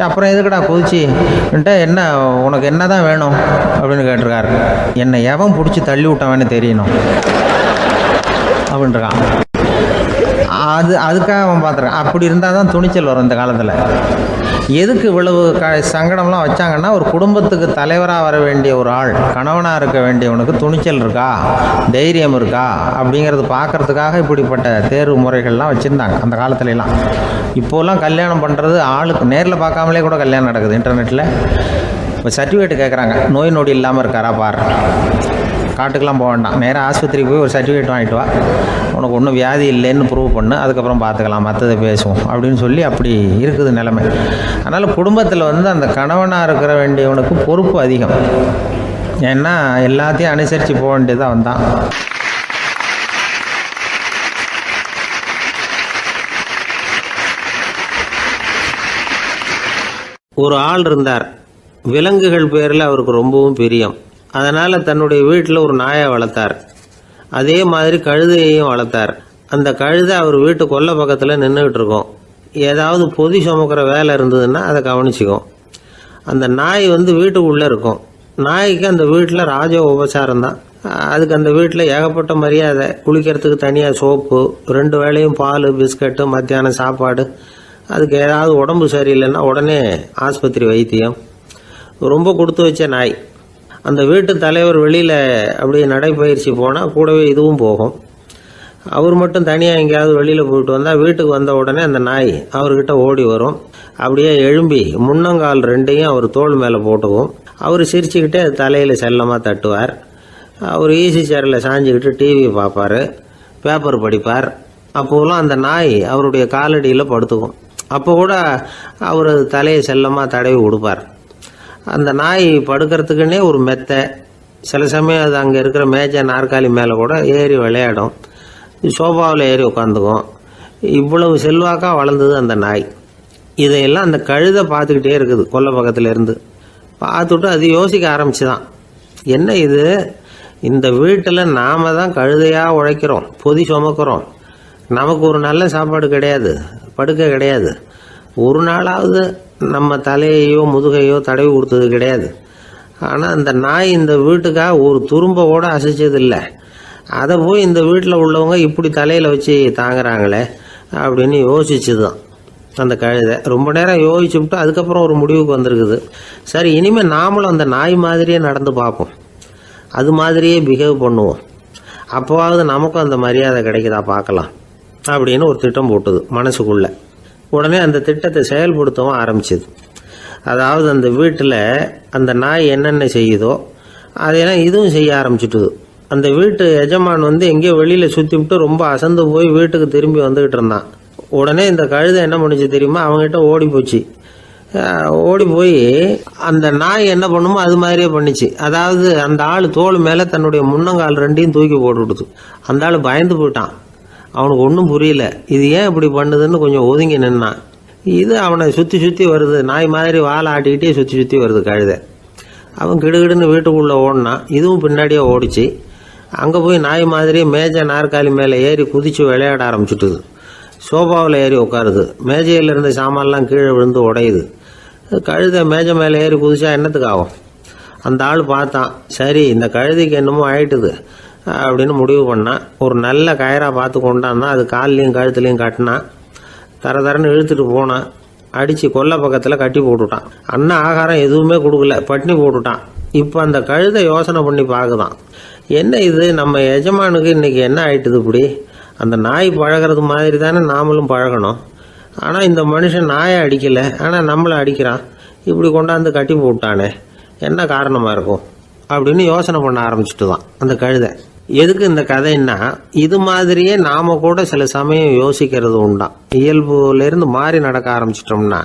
அப்புறம் எதுக்குடா குதிச்சுன்ட்டு, என்ன உனக்கு என்ன தான் வேணும் அப்படின்னு கேட்டிருக்காரு. என்னை எவன் பிடிச்சி தள்ளி விட்டவன்னு தெரியணும் அப்படின்றான். அதுக்காக அவன் பார்த்துருக்கான். அப்படி இருந்தால் தான் துணிச்சல் வரும் இந்த காலத்தில். எதுக்கு இவ்வளவு சங்கடம்லாம் வச்சாங்கன்னா, ஒரு குடும்பத்துக்கு தலைவராக வர வேண்டிய ஒரு ஆள், கணவனாக இருக்க வேண்டியவனுக்கு துணிச்சல் இருக்கா, தைரியம் இருக்கா அப்படிங்கிறது பார்க்குறதுக்காக இப்படிப்பட்ட தேர்வு முறைகள்லாம் வச்சுருந்தாங்க அந்த காலத்துலலாம். இப்போலாம் கல்யாணம் பண்ணுறது ஆளுக்கு நேரில் பார்க்காமலே கூட கல்யாணம் நடக்குது இன்டர்நெட்டில். இப்போ சர்டிஃபிகேட் கேட்குறாங்க, நோய் நொடி இல்லாமல் இருக்காரா பார். காட்டுக்கெலாம் போக வேண்டாம், நேராக ஆஸ்பத்திரிக்கு போய் ஒரு சர்டிஃபிகேட் வாங்கிட்டு வா, உனக்கு ஒன்றும் வியாதி இல்லைன்னு ப்ரூவ் பண்ணு, அதுக்கப்புறம் பார்த்துக்கலாம், மற்றதை பேசுவோம் அப்படின்னு சொல்லி அப்படி இருக்குது நிலைமை. அதனால் குடும்பத்தில் வந்து அந்த கணவனாக இருக்கிற வேண்டியவனுக்கு பொறுப்பு அதிகம். ஏன்னா எல்லாத்தையும் அனுசரித்து போக வேண்டியதாக வந்தான். ஒரு ஆள் இருந்தார். விலங்குகள் பேரில் அவருக்கு ரொம்பவும் பிரியம். அதனால் தன்னுடைய வீட்டில் ஒரு நாயை வளர்த்தார். அதே மாதிரி கழுதையையும் வளர்த்தார். அந்த கழுதை அவர் வீட்டு கொல்லை பக்கத்தில் நின்றுக்கிட்டு இருக்கும். ஏதாவது பொதி சுமக்கிற வேலை இருந்ததுன்னா அதை கவனிச்சிக்கும். அந்த நாய் வந்து வீட்டுக்குள்ளே இருக்கும். நாய்க்கு அந்த வீட்டில் ராஜ உபசாரம் தான். அதுக்கு அந்த வீட்டில் ஏகப்பட்ட மரியாதை. குளிக்கிறதுக்கு தனியாக சோப்பு, 2 வேளையும் பால், பிஸ்கட்டு, மத்தியானம் சாப்பாடு. அதுக்கு ஏதாவது உடம்பு சரியில்லைன்னா உடனே ஆஸ்பத்திரி வைத்தியம். ரொம்ப கொடுத்து வச்ச நாய். அந்த வீட்டு தலைவர் வெளியில் அப்படியே நடைப்பயிற்சி போனால் கூடவே இதுவும் போகும். அவர் மட்டும் தனியாக எங்கேயாவது வெளியில் போயிட்டு வந்தால் வீட்டுக்கு வந்த உடனே அந்த நாய் அவர்கிட்ட ஓடி வரும். அப்படியே எழும்பி முன்னங்கால் 2ஐயும் அவர் தோள் மேலே போட்டுக்கும். அவர் சிரிச்சுக்கிட்டே தலையில் செல்லமாக தட்டுவார். அவர் ஈசி சேரில் சாஞ்சிக்கிட்டு டிவி பார்ப்பார், பேப்பர் படிப்பார். அப்போலாம் அந்த நாய் அவருடைய காலடியில் படுத்துக்கும். அப்போ கூட அவர் தலையை செல்லமாக தடவி கொடுப்பார். அந்த நாய் படுக்கிறதுக்குன்னே ஒரு மெத்தை, சில சமயம் அது அங்கே இருக்கிற மேஜை நாற்காலி மேலே கூட ஏறி விளையாடும், சோஃபாவில் ஏறி உட்காந்துக்கும். இவ்வளவு செல்வாக்காக வளர்ந்தது அந்த நாய். இதையெல்லாம் அந்த கழுதை பார்த்துக்கிட்டே இருக்குது கொல்லை பக்கத்தில் இருந்து. பார்த்துட்டு அது யோசிக்க ஆரம்பிச்சுதான், என்ன இது, இந்த வீட்டில் நாம தான் கழுதையாக உழைக்கிறோம், பொதி சுமக்கிறோம், நமக்கு ஒரு நல்ல சாப்பாடு கிடையாது, படுக்கை கிடையாது, ஒரு நாளாவது நம்ம தலையையோ முதுகையோ தடவி கொடுத்தது கிடையாது. ஆனால் அந்த நாய் இந்த வீட்டுக்காக ஒரு துரும்ப கூட அசைச்சதில்லை. அதை போய் இந்த வீட்டில் உள்ளவங்க இப்படி தலையில் வச்சு தாங்குறாங்களே அப்படின்னு யோசிச்சுதான் அந்த கழுதை. ரொம்ப நேரம் யோசிச்சுவிட்டு அதுக்கப்புறம் ஒரு முடிவுக்கு வந்திருக்குது. சரி, இனிமேல் நாமளும் அந்த நாய் மாதிரியே நடந்து பார்ப்போம், அது மாதிரியே பிஹேவ் பண்ணுவோம், அப்போவாவது நமக்கும் அந்த மரியாதை கிடைக்குதா பார்க்கலாம் அப்படின்னு ஒரு திட்டம் போட்டுது மனசுக்குள்ள. உடனே அந்த திட்டத்தை செயல்படுத்தவும் ஆரம்பிச்சது. அதாவது அந்த வீட்டில் அந்த நாய் என்னென்ன செய்யுதோ அதையெல்லாம் இதுவும் செய்ய ஆரம்பிச்சுட்டுது. அந்த வீட்டு எஜமான் எங்கேயோ வெளியில் சுற்றி விட்டு ரொம்ப அசந்து போய் வீட்டுக்கு திரும்பி வந்துக்கிட்டு இருந்தான். உடனே இந்த கழுதை என்ன பண்ணுச்சு தெரியுமா, அவங்ககிட்ட ஓடி போச்சு. ஓடி போய் அந்த நாய் என்ன பண்ணுமோ அது மாதிரியே பண்ணிச்சு. அதாவது அந்த ஆள் தோள் மேலே தன்னுடைய முன்னங்கால் ரெண்டையும் தூக்கி போட்டு விடுது. அந்த ஆள் பயந்து போயிட்டான். அவனுக்கு ஒன்றும் புரியல, இது ஏன் இப்படி பண்ணுதுன்னு கொஞ்சம் ஒதுங்கி நின்னான். இது அவனை சுற்றி சுற்றி வருது, நாய் மாதிரி வாழை ஆட்டிக்கிட்டே சுற்றி சுற்றி வருது கழுதை. அவன் கிடுகிடுன்னு வீட்டுக்குள்ளே ஓடினான், இதுவும் பின்னாடியே ஓடிச்சு. அங்கே போய் நாய் மாதிரியே மேஜை நாற்காலி மேலே ஏறி குதித்து விளையாட ஆரம்பிச்சுட்டுது. சோஃபாவில் ஏறி உட்காருது, மேஜையில் இருந்த சாமான்லாம் கீழே விழுந்து உடையுது. கழுதை மேஜை மேலே ஏறி குதிச்சா என்னத்துக்கு ஆகும்? அந்த ஆள் பார்த்தான், சரி இந்த கழுதைக்கு என்னமோ ஆயிட்டுது அப்படின்னு முடிவு பண்ணான். ஒரு நல்ல கயிறாக பார்த்து கொண்டான்னா அது கால்லையும் கழுத்துலையும் கட்டினான். தரன்னு இழுத்துட்டு போனான். அடித்து கொல்லை பக்கத்தில் கட்டி போட்டுட்டான். அண்ணன் ஆகாரம் எதுவுமே கொடுக்கல, பட்டினி போட்டுட்டான். இப்போ அந்த கழுதை யோசனை பண்ணி பார்க்குதான், என்ன இது, நம்ம எஜமானுக்கு இன்னைக்கு என்ன ஆயிட்டுது இப்படி? அந்த நாய் பழகிறது மாதிரி தானே நாமளும் பழகணும். ஆனால் இந்த மனுஷன் நாயை அடிக்கலை, ஆனால் நம்மளை அடிக்கிறான். இப்படி கொண்டாந்து கட்டி போட்டானே, என்ன காரணமாக இருக்கும் அப்படின்னு யோசனை பண்ண ஆரம்பிச்சுட்டு தான் அந்த கழுதை. எதுக்கு இந்த கதைன்னா, இது மாதிரியே நாம கூட சில சமயம் யோசிக்கிறது உண்டாம். இயல்புலேருந்து மாறி நடக்க ஆரம்பிச்சிட்டோம்னா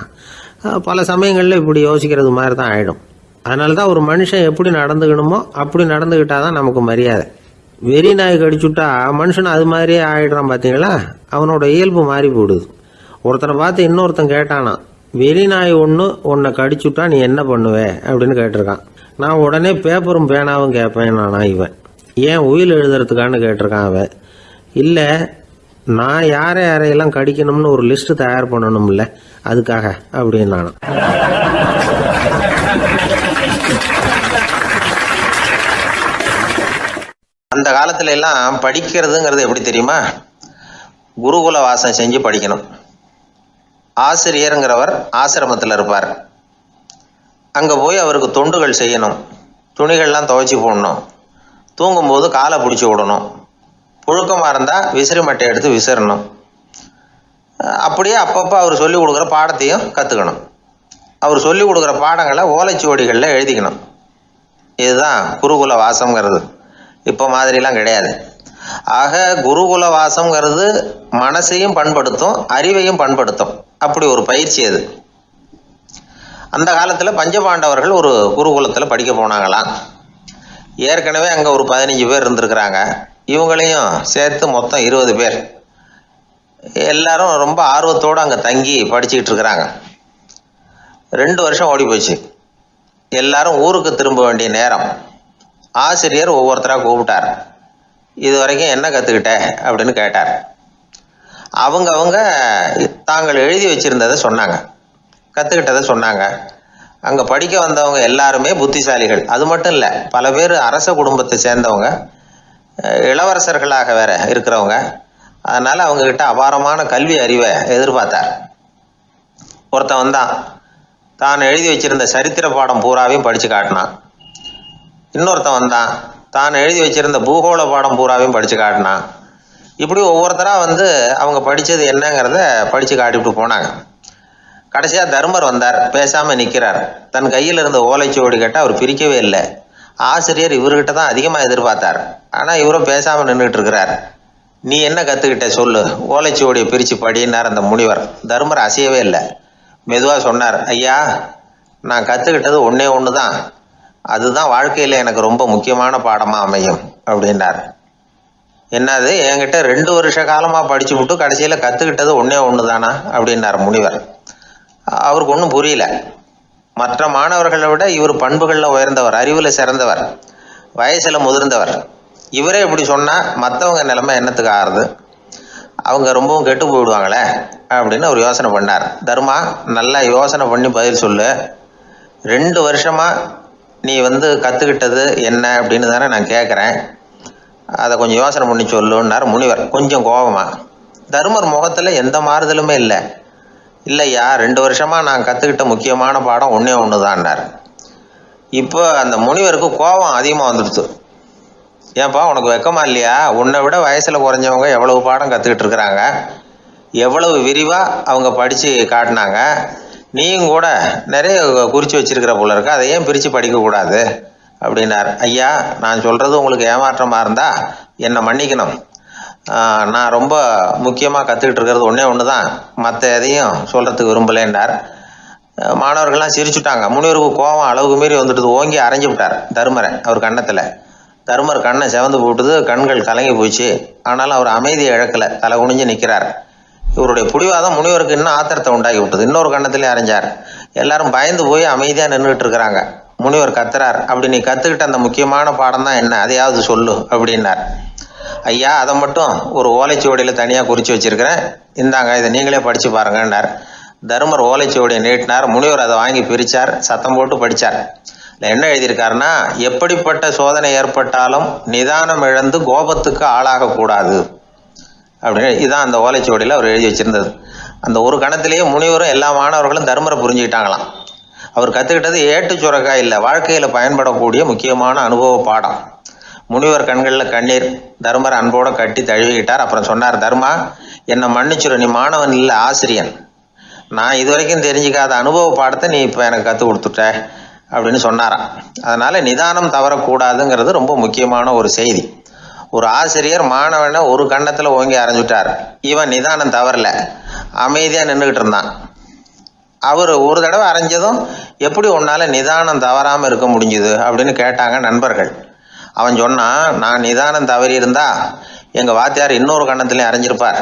பல சமயங்களில் இப்படி யோசிக்கிறது மாதிரி தான் ஆகிடும். அதனால தான் ஒரு மனுஷன் எப்படி நடந்துக்கணுமோ அப்படி நடந்துக்கிட்டாதான் நமக்கு மரியாதை. வெறி நாய் கடிச்சுட்டா மனுஷன் அது மாதிரியே ஆகிடுறான் பார்த்தீங்களா, அவனோட இயல்பு மாறி போடுது. ஒருத்தனை பார்த்து இன்னொருத்தன் கேட்டானா, வெறி நாய் ஒன்று உன்னை கடிச்சுட்டா நீ என்ன பண்ணுவே அப்படின்னு கேட்டிருக்கான். நான் உடனே பேப்பரும் பேனாவும் கேட்பேன் நானா இவன். ஏன் உயில் எழுதுறதுக்கான்னு கேட்டிருக்கான் அவன். இல்லை, நான் யாரையெல்லாம் கடிக்கணும்னு ஒரு லிஸ்ட் தயார் பண்ணணும்ல, அதுக்காக அப்படின்னு நானும். அந்த காலத்துல எல்லாம் படிக்கிறதுங்கிறது எப்படி தெரியுமா, குருகுல வாசம் செஞ்சு படிக்கணும். ஆசிரியருங்கிறவர் ஆசிரமத்தில் இருப்பார். அங்கே போய் அவருக்கு தொண்டுகள் செய்யணும், துணிகள்லாம் துவைச்சி போடணும், தூங்கும்போது காலை பிடிச்சி விடணும், புழுக்கமாக இருந்தால் விசிறி மட்டை எடுத்து விசிறணும். அப்படியே அப்பப்போ அவர் சொல்லிக் கொடுக்குற பாடத்தையும் கற்றுக்கணும். அவர் சொல்லிக் கொடுக்குற பாடங்களை ஓலைச்சுவடிகளில் எழுதிக்கணும். இதுதான் குருகுல வாசம்ங்கிறது. இப்போ மாதிரிலாம் கிடையாது. ஆக குருகுல வாசம்ங்கிறது மனசையும் பண்படுத்தும், அறிவையும் பண்படுத்தும். அப்படி ஒரு பயிற்சி அது. அந்த காலத்தில் பஞ்சபாண்டவர்கள் ஒரு குருகுலத்தில் படிக்க போனாங்களாம். ஏற்கனவே அங்கே ஒரு 15 பேர் இருந்திருக்கிறாங்க. இவங்களையும் சேர்த்து மொத்தம் 20 பேர். எல்லாரும் ரொம்ப ஆர்வத்தோடு அங்கே தங்கி படிச்சுக்கிட்டு இருக்கிறாங்க. 2 வருஷம் ஓடி போச்சு. எல்லாரும் ஊருக்கு திரும்ப வேண்டிய நேரம். ஆசிரியர் ஒவ்வொருத்தராக கூப்பிட்டார். இது வரைக்கும் என்ன கற்றுக்கிட்ட அப்படின்னு கேட்டார். அவங்க தாங்கள் எழுதி வச்சிருந்ததை சொன்னாங்க, கற்றுக்கிட்டதை சொன்னாங்க. அங்கே படிக்க வந்தவங்க எல்லாருமே புத்திசாலிகள். அது மட்டும் இல்லை, பல பேர் அரச குடும்பத்தை சேர்ந்தவங்க, இளவரசர்களாக வேற இருக்கிறவங்க. அதனால் அவங்கக்கிட்ட அபாரமான கல்வி அறிவை எதிர்பார்த்தார். ஒருத்தன் வந்தான், தான் எழுதி வச்சிருந்த சரித்திர பாடம் பூராவையும் படித்து காட்டினான். இன்னொருத்தன் வந்தான், தான் எழுதி வச்சிருந்த பூகோள பாடம் பூராவையும் படித்து காட்டினான். இப்படி ஒவ்வொருத்தராக அவங்க படித்தது என்னங்கிறத படித்து காட்டிவிட்டு போனாங்க. கடைசியாக தர்மர் வந்தார், பேசாமல் நிற்கிறார். தன் கையில் இருந்த ஓலைச்சுவடி கேட்டால் அவர் பிரிக்கவே இல்லை. ஆசிரியர் இவர்கிட்ட தான் அதிகமாக எதிர்பார்த்தார். ஆனால் இவரும் பேசாமல் நின்றுட்டு இருக்கிறார். நீ என்ன கற்றுக்கிட்ட சொல்லு, ஓலைச்சுவடியை பிரித்து படினார் அந்த முனிவர். தர்மர் அசையவே இல்லை. மெதுவாக சொன்னார், ஐயா நான் கற்றுக்கிட்டது ஒன்றே ஒன்று தான். அதுதான் வாழ்க்கையில் எனக்கு ரொம்ப முக்கியமான பாடமாக அமையும் அப்படின்னார். என்னது, என்கிட்ட 2 வருஷ காலமாக படிச்சு விட்டு கடைசியில் கற்றுக்கிட்டது ஒன்று தானா அப்படின்னார் முனிவர். அவருக்கு ஒன்றும் புரியல. மற்ற மாணவர்களை விட இவர் பண்புகளில் உயர்ந்தவர், அறிவில் சிறந்தவர், வயசில் முதிர்ந்தவர். இவரே இப்படி சொன்னால் மற்றவங்க நிலைமை என்னத்துக்கு ஆறுது, அவங்க ரொம்பவும் கெட்டு போயிடுவாங்களே அப்படின்னு அவர் யோசனை பண்ணார். தர்மா, நல்லா யோசனை பண்ணி பதில் சொல்லு. 2 வருஷமாக நீ கற்றுக்கிட்டது என்ன அப்படின்னு தானே நான் கேட்குறேன், அதை கொஞ்சம் யோசனை பண்ணி சொல்லுன்னார் முனிவர் கொஞ்சம் கோபமா. தர்மர் முகத்தில் எந்த மாறுதலுமே இல்லை. இல்லையா, 2 வருஷமாக நான் கற்றுக்கிட்ட முக்கியமான பாடம் ஒன்று தான்னார். இப்போ அந்த முனிவருக்கு கோபம் அதிகமாக வந்துடுச்சு. ஏன்பா, உனக்கு வெக்கமா இல்லையா? உன்னை விட வயசில் குறைஞ்சவங்க எவ்வளவு பாடம் கற்றுக்கிட்டு இருக்கிறாங்க, எவ்வளவு விரிவாக அவங்க படித்து காட்டினாங்க. நீயும் கூட நிறைய குறித்து வச்சிருக்கிற போல இருக்கு, அதை ஏன் பிரித்து படிக்கக்கூடாது அப்படின்னார். ஐயா, நான் சொல்கிறது உங்களுக்கு ஏமாற்றமாக இருந்தால் என்னை மன்னிக்கணும். நான் ரொம்ப முக்கியமாக கற்றுக்கிட்டு இருக்கிறது ஒன்று தான், மற்ற எதையும் சொல்கிறதுக்கு விரும்பலேன்னார். மாணவர்கள்லாம் சிரிச்சுட்டாங்க. முனிவருக்கு கோபம் அளவுக்கு மீறி வந்துட்டு ஓங்கி அரைஞ்சு விட்டார் தருமரை அவர் கன்னத்தில். தருமர் கண்ணை செவந்து போட்டுது, கண்கள் கலங்கி போச்சு. ஆனாலும் அவர் அமைதியை இழக்கலை, தலை குனிஞ்சு நிற்கிறார். இவருடைய பிடிவாதம் முனிவருக்கு இன்னும் ஆத்திரத்தை உண்டாக்கி விட்டது. இன்னொரு கண்ணத்திலே அரைஞ்சார். எல்லாரும் பயந்து போய் அமைதியாக நின்றுட்டு இருக்கிறாங்க. முனிவர் கத்துறார், அப்படி நீ கற்றுக்கிட்ட அந்த முக்கியமான பாடம் தான் என்ன, அதையாவது சொல்லு அப்படின்னார். ஐயா, அதை மட்டும் ஒரு ஓலைச்சுவடியில் தனியாக குறித்து வச்சிருக்கிறேன், இந்தாங்க, இதை நீங்களே படித்து பாருங்கன்னார். தருமர் ஓலைச்சுவடியை நீட்டினார். முனிவர் அதை வாங்கி பிரித்தார், சத்தம் போட்டு படித்தார். என்ன எழுதியிருக்காருன்னா, எப்படிப்பட்ட சோதனை ஏற்பட்டாலும் நிதானம் இழந்து கோபத்துக்கு ஆளாகக்கூடாது அப்படின்னு. இதுதான் அந்த ஓலைச்சுவடியில் அவர் எழுதி வச்சிருந்தது. அந்த ஒரு கணத்திலேயே முனிவரும் எல்லா மாணவர்களும் தர்மரை புரிஞ்சுக்கிட்டாங்களாம். அவர் கற்றுக்கிட்டது ஏட்டு சுரக்காய் இல்லை, வாழ்க்கையில் பயன்படக்கூடிய முக்கியமான அனுபவ பாடம். முனிவர் கண்களில் கண்ணீர். தர்மரை அன்போடு கட்டி தழுவிக்கிட்டார். அப்புறம் சொன்னார், தர்மா, என்னை மன்னிச்சுரு, நீ மாணவன் இல்லை, ஆசிரியன். நான் இது வரைக்கும் தெரிஞ்சிக்காத அனுபவ பாடத்தை நீ இப்போ எனக்கு கற்றுக் கொடுத்துட்ட அப்படின்னு சொன்னாராம். அதனால் நிதானம் தவறக்கூடாதுங்கிறது ரொம்ப முக்கியமான ஒரு செய்தி. ஒரு ஆசிரியர் மாணவனை ஒரு கன்னத்தில் ஓங்கி அரைஞ்சுட்டார். இவன் நிதானம் தவறல, அமைதியாக நின்றுக்கிட்டு இருந்தான். அவர் ஒரு தடவை அரைஞ்சதும் எப்படி உன்னால் நிதானம் தவறாமல் இருக்க முடிஞ்சுது அப்படின்னு கேட்டாங்க நண்பர்கள். அவன் சொன்னான், நான் நிதானம் தவறி இருந்தா எங்கள் வாத்தியார் இன்னொரு கன்னத்துலேயும் அரைஞ்சிருப்பார்,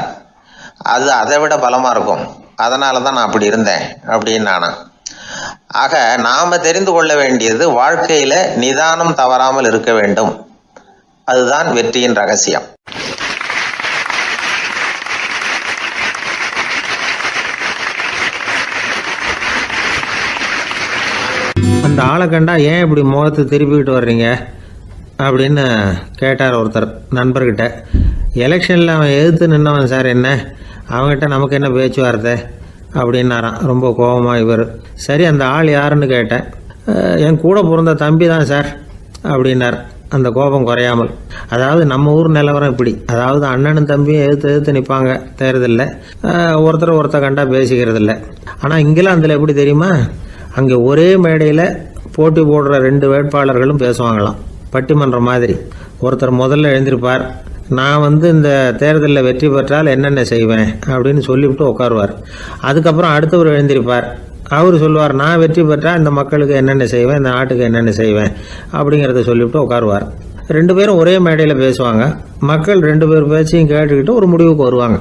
அது அதை விட பலமாக இருக்கும், அதனால தான் நான் அப்படி இருந்தேன் அப்படின்னு நானா. ஆக நாம் தெரிந்து கொள்ள வேண்டியது, வாழ்க்கையில் நிதானம் தவறாமல் இருக்க வேண்டும். அதுதான் வெற்றியின் ரகசியம். அந்த ஆளை கண்டா ஏன் இப்படி முகத்தை திருப்பிக்கிட்டு வர்றீங்க அப்படின்னு கேட்டார் ஒருத்தர் நண்பர்கிட்ட. எலெக்ஷனில் அவன் எதிர்த்து நின்னவன் சார், என்ன அவங்ககிட்ட நமக்கு என்ன பேச்சுவார்த்தை அப்படின்னாரான் ரொம்ப கோபமாக இவர். சரி, அந்த ஆள் யாருன்னு கேட்டேன். என் கூட பிறந்த தம்பி தான் சார் அப்படின்னார் அந்த கோபம் குறையாமல். அதாவது நம்ம ஊர் நிலவரம் இப்படி, அதாவது அண்ணனும் தம்பியும் எதிர்த்து நிற்பாங்க தேர்தலில், ஒருத்தர் கண்டா பேசிக்கிறது இல்லை. ஆனால் இங்கிலாந்தில் எப்படி தெரியுமா, அங்கே ஒரே மேடையில் போட்டி போடுற 2 வேட்பாளர்களும் பேசுவாங்களாம், பட்டிமன்றம் மாதிரி. ஒருத்தர் முதல்ல எழுந்திருப்பார், நான் இந்த தேர்தலில் வெற்றி பெற்றால் என்னென்ன செய்வேன் அப்படின்னு சொல்லிவிட்டு உட்காருவார். அதுக்கப்புறம் அடுத்தவர் எழுந்திருப்பார், அவர் சொல்லுவார், நான் வெற்றி பெற்றால் இந்த மக்களுக்கு என்னென்ன செய்வேன், இந்த நாட்டுக்கு என்னென்ன செய்வேன் அப்படிங்கிறத சொல்லிவிட்டு உட்காருவார். 2 பேரும் ஒரே மேடையில் பேசுவாங்க. மக்கள் 2 பேர் பேச்சையும் கேட்டுக்கிட்டு ஒரு முடிவுக்கு வருவாங்க.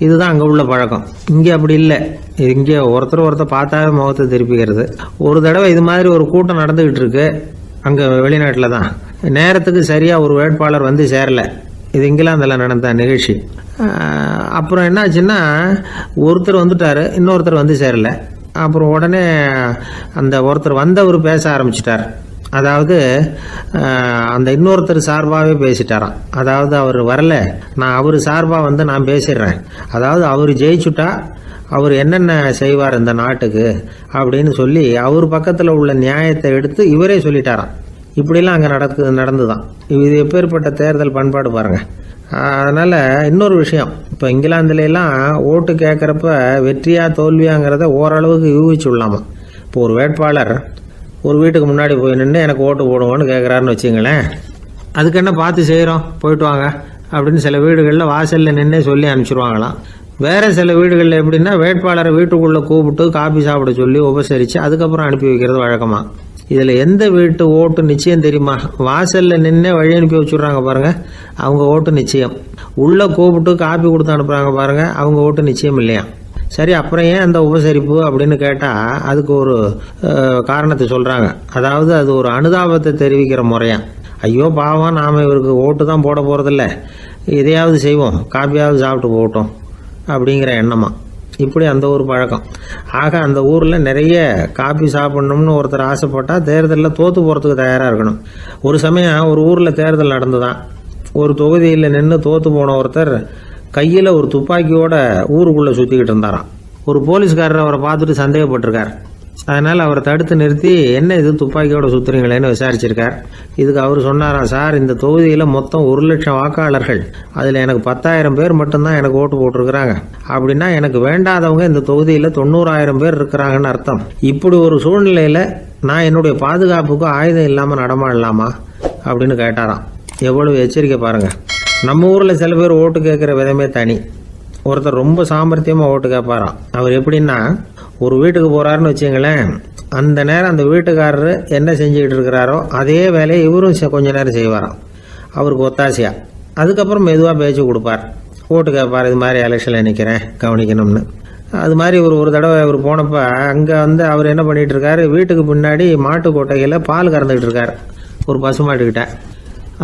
இதுதான் அங்கே உள்ள பழக்கம். இங்கே அப்படி இல்லை. இங்கே ஒருத்தர் பார்த்தாவே முகத்தை திருப்பிக்கிறது. ஒரு தடவை இது மாதிரி ஒரு கூட்டம் நடந்துக்கிட்டு இருக்கு அங்கே வெளிநாட்டில் தான். நேரத்துக்கு சரியாக ஒரு வேட்பாளர் சேரலை. இது இங்கிலாந்தில் நடந்த நிகழ்ச்சி. அப்புறம் என்னாச்சுன்னா, ஒருத்தர் வந்துட்டார், இன்னொருத்தர் சேரலை. அப்புறம் உடனே அந்த ஒருத்தர் வந்தவர் பேச ஆரம்பிச்சிட்டார். அதாவது அந்த இன்னொருத்தர் சார்பாகவே பேசிட்டாராம். அதாவது அவர் வரல, நான் அவர் சார்பாக நான் பேசிடுறேன். அதாவது அவர் ஜெயிச்சுட்டா அவர் என்னென்ன செய்வார் இந்த நாட்டுக்கு அப்படின்னு சொல்லி அவர் பக்கத்தில் உள்ள நியாயத்தை எடுத்து இவரே சொல்லிட்டாராம். இப்படிலாம் அங்கே நடந்துதான். இது எப்பேற்பட்ட தேர்தல் பண்பாடு பாருங்கள். அதனால் இன்னொரு விஷயம், இப்போ இங்கிலாந்துலாம் ஓட்டு கேட்குறப்ப வெற்றியா தோல்வியாங்கிறத ஓரளவுக்கு யூகிச்சு விடலாமா. இப்போ ஒரு வேட்பாளர் ஒரு வீட்டுக்கு முன்னாடி போய் நின்று எனக்கு ஓட்டு போடுவோன்னு கேட்குறாருன்னு வச்சுங்களேன், அதுக்கு என்ன பார்த்து செய்கிறோம், போயிட்டு வாங்க அப்படின்னு சில வீடுகளில் வாசலில் நின்று சொல்லி அனுப்பிச்சிடுவாங்களாம். வேறு சில வீடுகளில் எப்படின்னா, வேட்பாளரை வீட்டுக்குள்ளே கூப்பிட்டு காபி சாப்பிட சொல்லி உபசரித்து அதுக்கப்புறம் அனுப்பி வைக்கிறது வழக்கமாக. இதில் எந்த வீட்டு ஓட்டு நிச்சயம் தெரியுமா? வாசலில் நின்று வழி அனுப்பி வச்சுட்றாங்க பாருங்கள், அவங்க ஓட்டு நிச்சயம். உள்ளே கூப்பிட்டு காப்பி கொடுத்து அனுப்புகிறாங்க பாருங்கள், அவங்க ஓட்டு நிச்சயம் இல்லையா? சரி, அப்புறம் ஏன் அந்த உபசரிப்பு அப்படின்னு கேட்டால் அதுக்கு ஒரு காரணத்தை சொல்கிறாங்க. அதாவது அது ஒரு அனுதாபத்தை தெரிவிக்கிற முறையான். ஐயோ பாவம், நாம் இவருக்கு ஓட்டு தான் போட போகிறதில்ல, எதையாவது செய்வோம், காப்பியாவது சாப்பிட்டு போகட்டும் அப்படிங்கிற எண்ணமா. இப்படி அந்த ஒரு பழக்கம். ஆக அந்த ஊரில் நிறைய காப்பி சாப்பிட்ணும்னு ஒருத்தர் ஆசைப்பட்டால் தேர்தலில் தோற்று போகிறதுக்கு தயாராக இருக்கணும். ஒரு சமயம் ஒரு ஊரில் தேர்தல் நடந்துதான். ஒரு தொகுதியில் நின்று தோற்று போன ஒருத்தர் கையில் ஒரு துப்பாக்கியோட ஊருக்குள்ளே சுற்றிக்கிட்டு இருந்தாராம். ஒரு போலீஸ்காரர் அவரை பார்த்துட்டு சந்தேகப்பட்டிருக்கார். அதனால் அவரை தடுத்து நிறுத்தி, என்ன இது துப்பாக்கியோட சுற்றுறீங்களேன்னு விசாரிச்சிருக்கார். இதுக்கு அவர் சொன்னாராம், சார், இந்த தொகுதியில் மொத்தம் 1,00,000 வாக்காளர்கள், அதில் எனக்கு 10,000 பேர் மட்டும்தான் எனக்கு ஓட்டு போட்டிருக்கிறாங்க. அப்படின்னா எனக்கு வேண்டாதவங்க இந்த தொகுதியில் 90,000 பேர் இருக்கிறாங்கன்னு அர்த்தம். இப்படி ஒரு சூழ்நிலையில் நான் என்னுடைய பாதுகாப்புக்கு ஆயுதம் இல்லாமல் நடமாடலாமா அப்படின்னு கேட்டாராம். எவ்வளவு எச்சரிக்கை பாருங்கள். நம்ம ஊரில் சில பேர் ஓட்டு கேட்குற விதமே தனி. ஒருத்தர் ரொம்ப சாமர்த்தியமாக ஓட்டு கேட்பாராம். அவர் எப்படின்னா, ஒரு வீட்டுக்கு போகிறாருன்னு வச்சுங்களேன், அந்த நேரம் அந்த வீட்டுக்காரரு என்ன செஞ்சுக்கிட்டு இருக்கிறாரோ அதே வேலையை இவரும் கொஞ்ச நேரம் செய்வாராம், அவருக்கு ஒத்தாசையா. அதுக்கப்புறம் மெதுவாக பேச்சு கொடுப்பார், ஓட்டு கேட்பார், இது மாதிரி எலெக்ஷனில் நிற்கிறேன் கவனிக்கணும்னு. அது மாதிரி ஒரு தடவை இவர் போனப்போ அங்கே அவர் என்ன பண்ணிகிட்டு இருக்காரு, வீட்டுக்கு பின்னாடி மாட்டு கொட்டையில் பால் கறந்துக்கிட்டு இருக்கார் ஒரு பசுமாட்டுக்கிட்ட.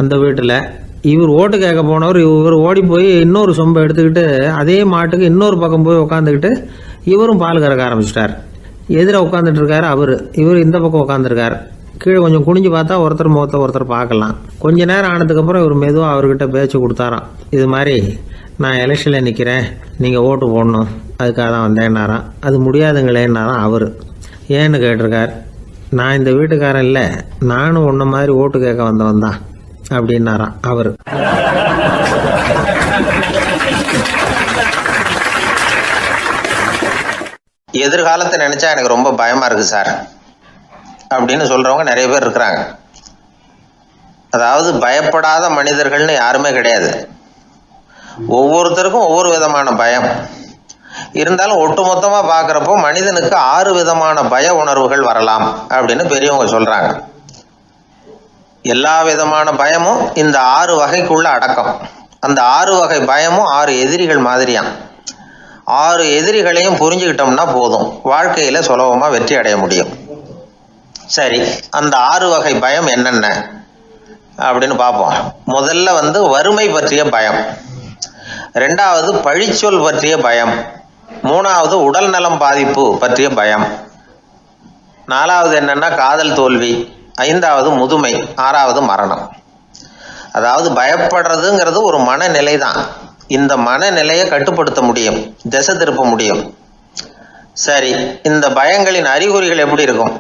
அந்த வீட்டில் இவர் ஓட்டு கேட்க போனவர் இவர் ஓடி போய் இன்னொரு சொம்பை எடுத்துக்கிட்டு அதே மாட்டுக்கு இன்னொரு பக்கம் போய் உட்காந்துக்கிட்டு இவரும் பால் கறக்க ஆரம்பிச்சிட்டார். எதிர உட்காந்துட்டு இருக்காரு இவர் இந்த பக்கம் உட்காந்துருக்கார். கீழே கொஞ்சம் குனிஞ்சு பார்த்தா ஒருத்தர் முகத்தை ஒருத்தர் பார்க்கலாம். கொஞ்ச நேரம் ஆனதுக்கப்புறம் இவர் மெதுவாக அவர்கிட்ட பேச்சு கொடுத்தாராம். இது மாதிரி நான் எலெக்ஷனில் நிற்கிறேன், நீங்கள் ஓட்டு போடணும், அதுக்காக தான் வந்தேன்னாராம். அது முடியாதுங்களேன்னாராம் அவர். ஏன்னு கேட்டிருக்கார். நான் இந்த வீட்டுக்காரன் இல்லை, நானும் உன்ன மாதிரி ஓட்டு கேட்க வந்தவன் தான் அப்படின்னாராம் அவர். எதிர்காலத்தை நினைச்சா எனக்கு ரொம்ப பயமா இருக்கு சார் அப்படின்னு சொல்றவங்க நிறைய பேர் இருக்கிறாங்க. அதாவது பயப்படாத மனிதர்கள்னு யாருமே கிடையாது. ஒவ்வொருத்தருக்கும் ஒவ்வொரு விதமான பயம் இருந்தாலும் ஒட்டுமொத்தமா பாக்குறப்போ மனிதனுக்கு 6 விதமான பய உணர்வுகள் வரலாம் அப்படின்னு பெரியவங்க சொல்றாங்க. எல்லா விதமான பயமும் இந்த 6 வகைக்குள்ள அடக்கம். அந்த 6 வகை பயமும் 6 எதிரிகள் மாதிரியாம். 6 எதிரிகளையும் புரிஞ்சுக்கிட்டோம்னா போதும், வாழ்க்கையில சுலபமா வெற்றி அடைய முடியும். சரி, அந்த 6 வகை பயம் என்னென்ன அப்படின்னு பார்ப்போம். முதல்ல வறுமை பற்றிய பயம், 2வது பழிச்சொல் பற்றிய பயம், 3வது உடல் நலம் பாதிப்பு பற்றிய பயம், 4வது என்னன்னா காதல் தோல்வி, 5வது முதுமை, 6வது மரணம். அதாவது பயப்படுறதுங்கிறது ஒரு மனநிலை தான். இந்த மனநிலையை கட்டுப்படுத்த முடியும், திசை திருப்ப முடியும். சரி, இந்த பயங்களின் அறிகுறிகள் எப்படி இருக்கும்?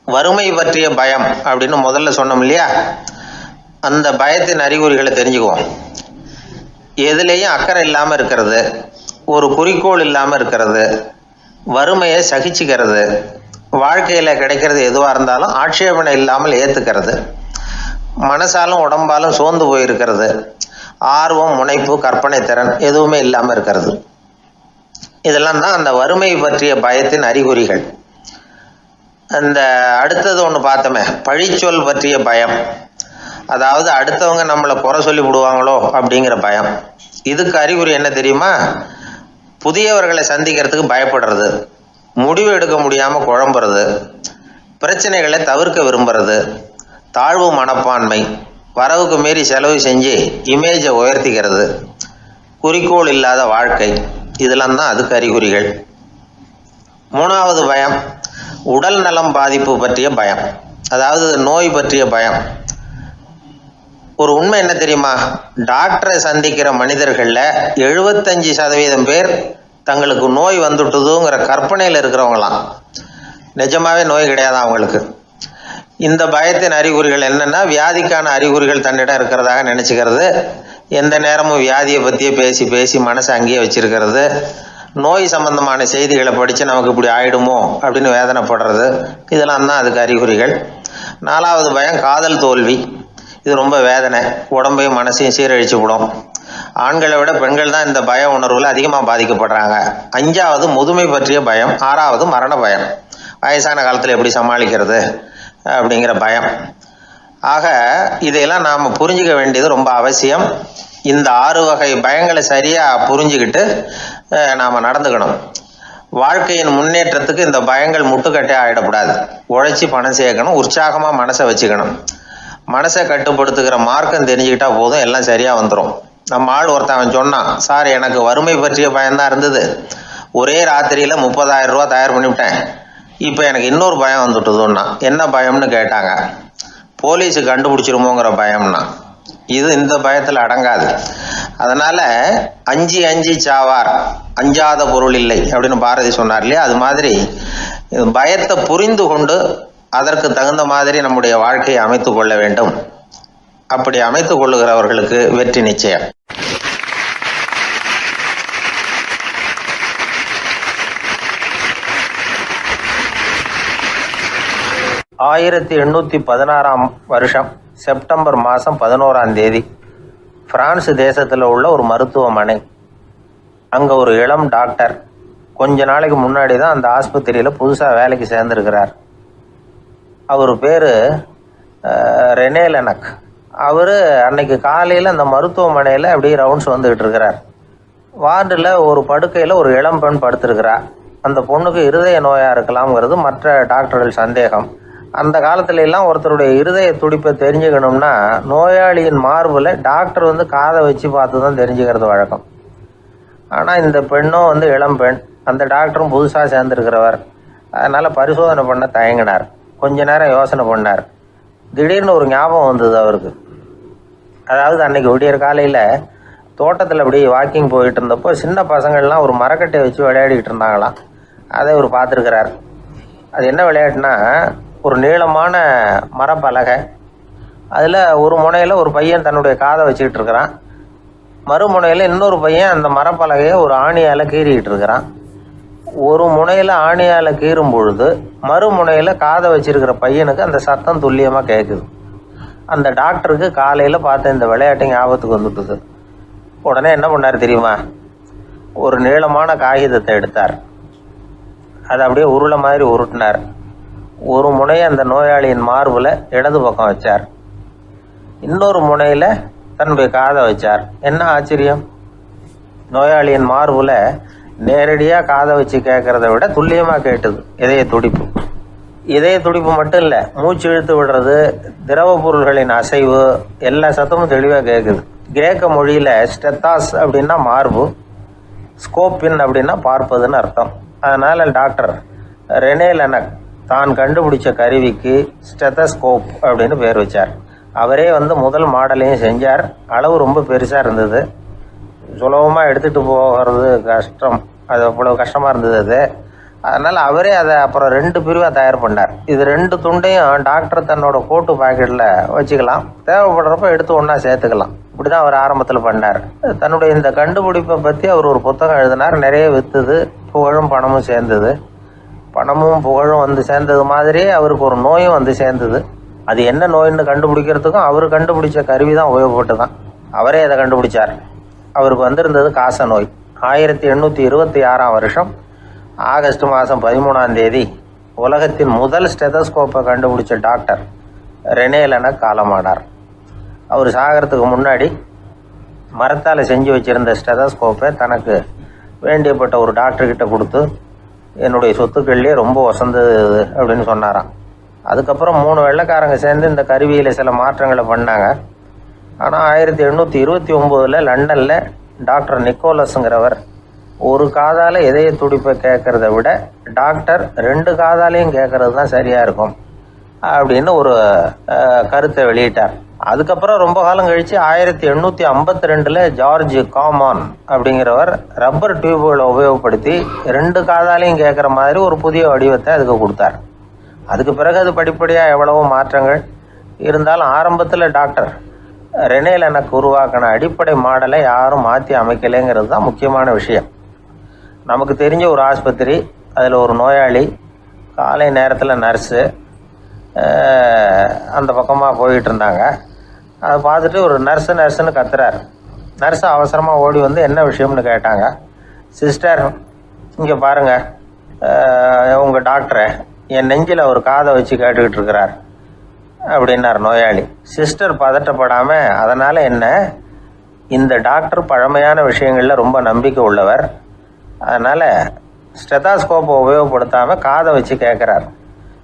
வறுமை பற்றிய பயம் அப்படின்னு முதல்ல சொன்னோம் இல்லையா, அந்த பயத்தின் அறிகுறிகளை தெரிஞ்சுக்குவோம். எதுலேயும் அக்கறை இல்லாமல் இருக்கிறது, ஒரு குறிக்கோள் இல்லாமல் இருக்கிறது, வறுமையை சகிச்சுக்கிறது, வாழ்க்கையில் கிடைக்கிறது எதுவாக இருந்தாலும் ஆட்சேபனை இல்லாமல் ஏற்றுக்கிறது, மனசாலும் உடம்பாலும் சோர்ந்து போயிருக்கிறது, ஆர்வம், முனைப்பு, கற்பனை திறன் எதுவுமே இல்லாமல் இருக்கிறது. இதெல்லாம் தான் அந்த வறுமை பற்றிய பயத்தின் அறிகுறிகள். அந்த அடுத்தது ஒன்று பார்த்தோமே, பழிச்சொல் பற்றிய பயம். அதாவது அடுத்தவங்க நம்மளை குறை சொல்லி விடுவாங்களோ அப்படிங்கிற பயம். இதுக்கு அறிகுறி என்ன தெரியுமா? புதியவர்களை சந்திக்கிறதுக்கு பயப்படுறது, முடிவு எடுக்க முடியாமல் குழம்புறது, பிரச்சனைகளை தவிர்க்க விரும்புறது, தாழ்வு மனப்பான்மை, வரவுக்கு மீறி செலவு செஞ்சு இமேஜை உயர்த்திக்கிறது, குறிக்கோள் இல்லாத வாழ்க்கை, இதெல்லாம் தான் அதுக்கு அறிகுறிகள். 3வது பயம் உடல் நலம் பாதிப்பு பற்றிய பயம், அதாவது நோய் பற்றிய பயம். ஒரு உண்மை என்ன தெரியுமா? டாக்டரை சந்திக்கிற மனிதர்களில் 75% பேர் தங்களுக்கு நோய் வந்துட்டுதுங்கிற கற்பனையில் இருக்கிறவங்களாம். நிஜமாவே நோய் கிடையாது அவங்களுக்கு. இந்த பயத்தின் அறிகுறிகள் என்னன்னா, வியாதிக்கான அறிகுறிகள் தன்னிடம் இருக்கிறதாக நினச்சிக்கிறது, எந்த நேரமும் வியாதியை பற்றியே பேசி பேசி மனசை அங்கேயே வச்சிருக்கிறது, நோய் சம்பந்தமான செய்திகளை படித்து நமக்கு இப்படி ஆயிடுமோ அப்படின்னு வேதனைப்படுறது, இதெல்லாம் தான் அதுக்கு அறிகுறிகள். 4வது பயம் காதல் தோல்வி. இது ரொம்ப வேதனை, உடம்பையும் மனசையும் சீரழிச்சு விடும். ஆண்களை விட பெண்கள் தான் இந்த பய உணர்வுல அதிகமாக பாதிக்கப்படுறாங்க. 5வது முதுமை பற்றிய பயம். 6வது மரண பயம். வயசான காலத்தில் எப்படி சமாளிக்கிறது அப்படிங்கிற பயம். ஆக இதையெல்லாம் நாம் புரிஞ்சிக்க வேண்டியது ரொம்ப அவசியம். இந்த 6 வகை பயங்களை சரியாக புரிஞ்சுக்கிட்டு நாம் நடந்துக்கணும். வாழ்க்கையின் முன்னேற்றத்துக்கு இந்த பயங்கள் முட்டுக்கட்டே ஆகிடக்கூடாது. உழைச்சி பணம் சேர்க்கணும், உற்சாகமாக மனசை வச்சுக்கணும். மனசை கட்டுப்படுத்துகிற மார்க்கம் தெரிஞ்சுக்கிட்டா போதும், எல்லாம் சரியாக வந்துடும். நம்ம ஆள் ஒருத்தன் சொன்னான், சார் எனக்கு வறுமை பற்றிய பயம்தான் இருந்தது, ஒரே ராத்திரியில் 30,000 ரூபா தயார் பண்ணிவிட்டேன், இப்போ எனக்கு இன்னொரு பயம் வந்துட்டுதுன்னா. என்ன பயம்னு கேட்டாங்க. போலீஸு கண்டுபிடிச்சிருமோங்கிற பயம்னா. இது இந்த பயத்தில் அடங்காது. அதனால் அஞ்சி அஞ்சி சாவார், அஞ்சாத பொருள் இல்லை அப்படின்னு பாரதி சொன்னார் இல்லையா? அது மாதிரி பயத்தை புரிந்து கொண்டு அதற்கு தகுந்த மாதிரி நம்முடைய வாழ்க்கையை அமைத்து கொள்ள வேண்டும். அப்படி அமைத்து கொள்ளுகிறவர்களுக்கு வெற்றி நிச்சயம். ஆயிரத்தி 1816 வருஷம் செப்டம்பர் மாதம் 11ஆம் தேதி பிரான்ஸ் தேசத்தில் உள்ள ஒரு மருத்துவமனை. அங்கே ஒரு இளம் டாக்டர் கொஞ்ச நாளைக்கு முன்னாடி தான் அந்த ஆஸ்பத்திரியில் புதுசாக வேலைக்கு சேர்ந்துருக்கிறார். அவர் பேர் ரெனே லெனக். அவர் அன்னைக்கு காலையில் அந்த மருத்துவமனையில் அப்படியே ரவுண்ட்ஸ் வந்துக்கிட்டு இருக்கிறார். வார்டில் ஒரு படுக்கையில் ஒரு இளம் பெண் படுத்திருக்கிறார். அந்த பொண்ணுக்கு இருதய நோயாக இருக்கலாம்ங்கிறது மற்ற டாக்டர்கள் சந்தேகம். அந்த காலத்துல எல்லாம் ஒருத்தருடைய இருதய துடிப்பை தெரிஞ்சுக்கணும்னா நோயாளியின் மார்பில் டாக்டர் காதை வச்சு பார்த்து தான் தெரிஞ்சுக்கிறது வழக்கம். ஆனால் இந்த பெண்ணும் இளம் பெண், அந்த டாக்டரும் புதுசாக சேர்ந்துருக்கிறவர். அதனால் பரிசோதனை பண்ண தயங்கினார். கொஞ்ச நேரம் யோசனை பண்ணார். திடீர்னு ஒரு ஞாபகம் வந்தது அவருக்கு. அதாவது அன்னைக்கு விடியற் காலையில் தோட்டத்தில் அப்படியே வாக்கிங் போயிட்டு இருந்தப்போ சின்ன பசங்கள்லாம் ஒரு மரக்கட்டை வச்சு விளையாடிக்கிட்டு இருந்தாங்களாம். அதை அவர் பார்த்துருக்கிறார். அது என்ன விளையாட்டுனா, ஒரு நீளமான மரப்பலகை, அதில் ஒரு முனையில் ஒரு பையன் தன்னுடைய காதை வச்சுக்கிட்டு இருக்கிறான், மறுமுனையில் இன்னொரு பையன் அந்த மரப்பலகையை ஒரு ஆணியால் கீறிக்கிட்டு இருக்கிறான். ஒரு முனையில் ஆணியால் கீறும் பொழுது மறுமுனையில் காதை வச்சிருக்கிற பையனுக்கு அந்த சத்தம் துல்லியமாக கேட்குது. அந்த டாக்டருக்கு காலையில் பார்த்த இந்த விளையாட்டு ஞாபகத்துக்கு வந்துட்டுது. உடனே என்ன பண்ணார் தெரியுமா? ஒரு நீளமான காகிதத்தை எடுத்தார். அதை அப்படியே உருளை மாதிரி உருட்டினார். ஒரு முனையை அந்த நோயாளியின் மார்பில் இடது பக்கம் வச்சார், இன்னொரு முனையில் தன்னுடைய காதை வச்சார். என்ன ஆச்சரியம்! நோயாளியின் மார்பில் நேரடியாக காதை வச்சு கேட்குறத விட துல்லியமாக கேட்டுது இதய துடிப்பு. இதய துடிப்பு மட்டும் இல்லை, மூச்சு இழுத்து விடுறது, திரவ பொருள்களின் அசைவு, எல்லா சத்தமும் தெளிவாக கேட்குது. கிரேக்க மொழியில் ஸ்டெத்தாஸ் அப்படின்னா மார்பு, ஸ்கோப்பின் அப்படின்னா பார்ப்பதுன்னு அர்த்தம். அதனால் டாக்டர் ரெனே லெனக் தான் கண்டுபிடிச்ச கருவிக்கு ஸ்டெத்தஸ்கோப் அப்படின்னு பேர் வச்சார். அவரே முதல் மாடலையும் செஞ்சார். அளவு ரொம்ப பெருசாக இருந்தது, சுலபமாக எடுத்துகிட்டு போகிறது கஷ்டம், அது அவ்வளோ கஷ்டமாக இருந்தது அது. அதனால் அவரே அதை அப்புறம் 2 பிரிவாக தயார் பண்ணார். இது 2 துண்டையும் டாக்டர் தன்னோட கோட்டு பாக்கெட்டில் வச்சுக்கலாம், தேவைப்படுறப்ப எடுத்து ஒன்றா சேர்த்துக்கலாம். இப்படி தான் அவர் ஆரம்பத்தில் பண்ணார். தன்னுடைய இந்த கண்டுபிடிப்பை பற்றி அவர் ஒரு புத்தகம் எழுதினார். நிறைய விற்றுது, புகழும் பணமும் சேர்ந்தது. பணமும் புகழும் சேர்ந்தது மாதிரியே அவருக்கு ஒரு நோயும் சேர்ந்தது. அது என்ன நோயின்னு கண்டுபிடிக்கிறதுக்கும் அவர் கண்டுபிடிச்ச கருவி தான் உபயோகப்பட்டு தான். அவரே அதை கண்டுபிடிச்சார். அவருக்கு வந்திருந்தது காச நோய். 1826 வருஷம் ஆகஸ்ட் மாதம் 13ஆம் தேதி உலகத்தின் முதல் ஸ்டெதஸ்கோப்பை கண்டுபிடிச்ச டாக்டர் ரெனே லெனக் காலமானார். அவர் சாகிறதுக்கு முன்னாடி மரத்தால் செஞ்சு வச்சுருந்த ஸ்டெதஸ்கோப்பை தனக்கு வேண்டியப்பட்ட ஒரு டாக்டர்கிட்ட கொடுத்து, என்னுடைய சொத்துக்கள்லேயே ரொம்ப வசந்தது அப்படின்னு சொன்னாராம். அதுக்கப்புறம் 3 வெள்ளைக்காரங்க சேர்ந்து இந்த கருவியில் சில மாற்றங்களை பண்ணாங்க. ஆனால் 1829 லண்டனில் டாக்டர் நிக்கோலஸுங்கிறவர் ஒரு காதால் இதய துடிப்பை கேட்குறத விட டாக்டர் 2 காதாலையும் கேட்குறது தான் சரியாக இருக்கும் அப்படின்னு ஒரு கருத்தை வெளியிட்டார். அதுக்கப்புறம் ரொம்ப காலம் கழித்து 1852 ஜார்ஜ் காமான் அப்படிங்கிறவர் ரப்பர் டியூப்களை உபயோகப்படுத்தி 2 காதாலையும் கேட்குற மாதிரி ஒரு புதிய வடிவத்தை அதுக்கு கொடுத்தார். அதுக்கு பிறகு அது படிப்படியாக எவ்வளவோ மாற்றங்கள் இருந்தாலும் ஆரம்பத்தில் டாக்டர் ரெனே லெனக் உருவாக்கின அடிப்படை மாடலை யாரும் மாற்றி அமைக்கலைங்கிறது தான் முக்கியமான விஷயம். நமக்கு தெரிஞ்ச ஒரு ஆஸ்பத்திரி, அதில் ஒரு நோயாளி, காலை நேரத்தில் நர்ஸு அந்த பக்கமாக போயிட்டு இருந்தாங்க. அதை பார்த்துட்டு ஒரு நர்ஸுன்னு கத்துறாரு. நர்ஸு அவசரமாக ஓடி என்ன விஷயம்னு கேட்டாங்க. சிஸ்டர், இங்கே பாருங்கள், உங்கள் டாக்டரை என் நெஞ்சில் ஒரு காதை வச்சு கேட்டுக்கிட்டு இருக்கிறார் அப்படின்னார் நோயாளி. சிஸ்டர் பதட்டப்படாமல், அதனால் என்ன, இந்த டாக்டர் பழமையான விஷயங்களில் ரொம்ப நம்பிக்கை உள்ளவர், அதனால் ஸ்டெதாஸ்கோப்பை உபயோகப்படுத்தாமல் காதை வச்சு கேட்குறார்,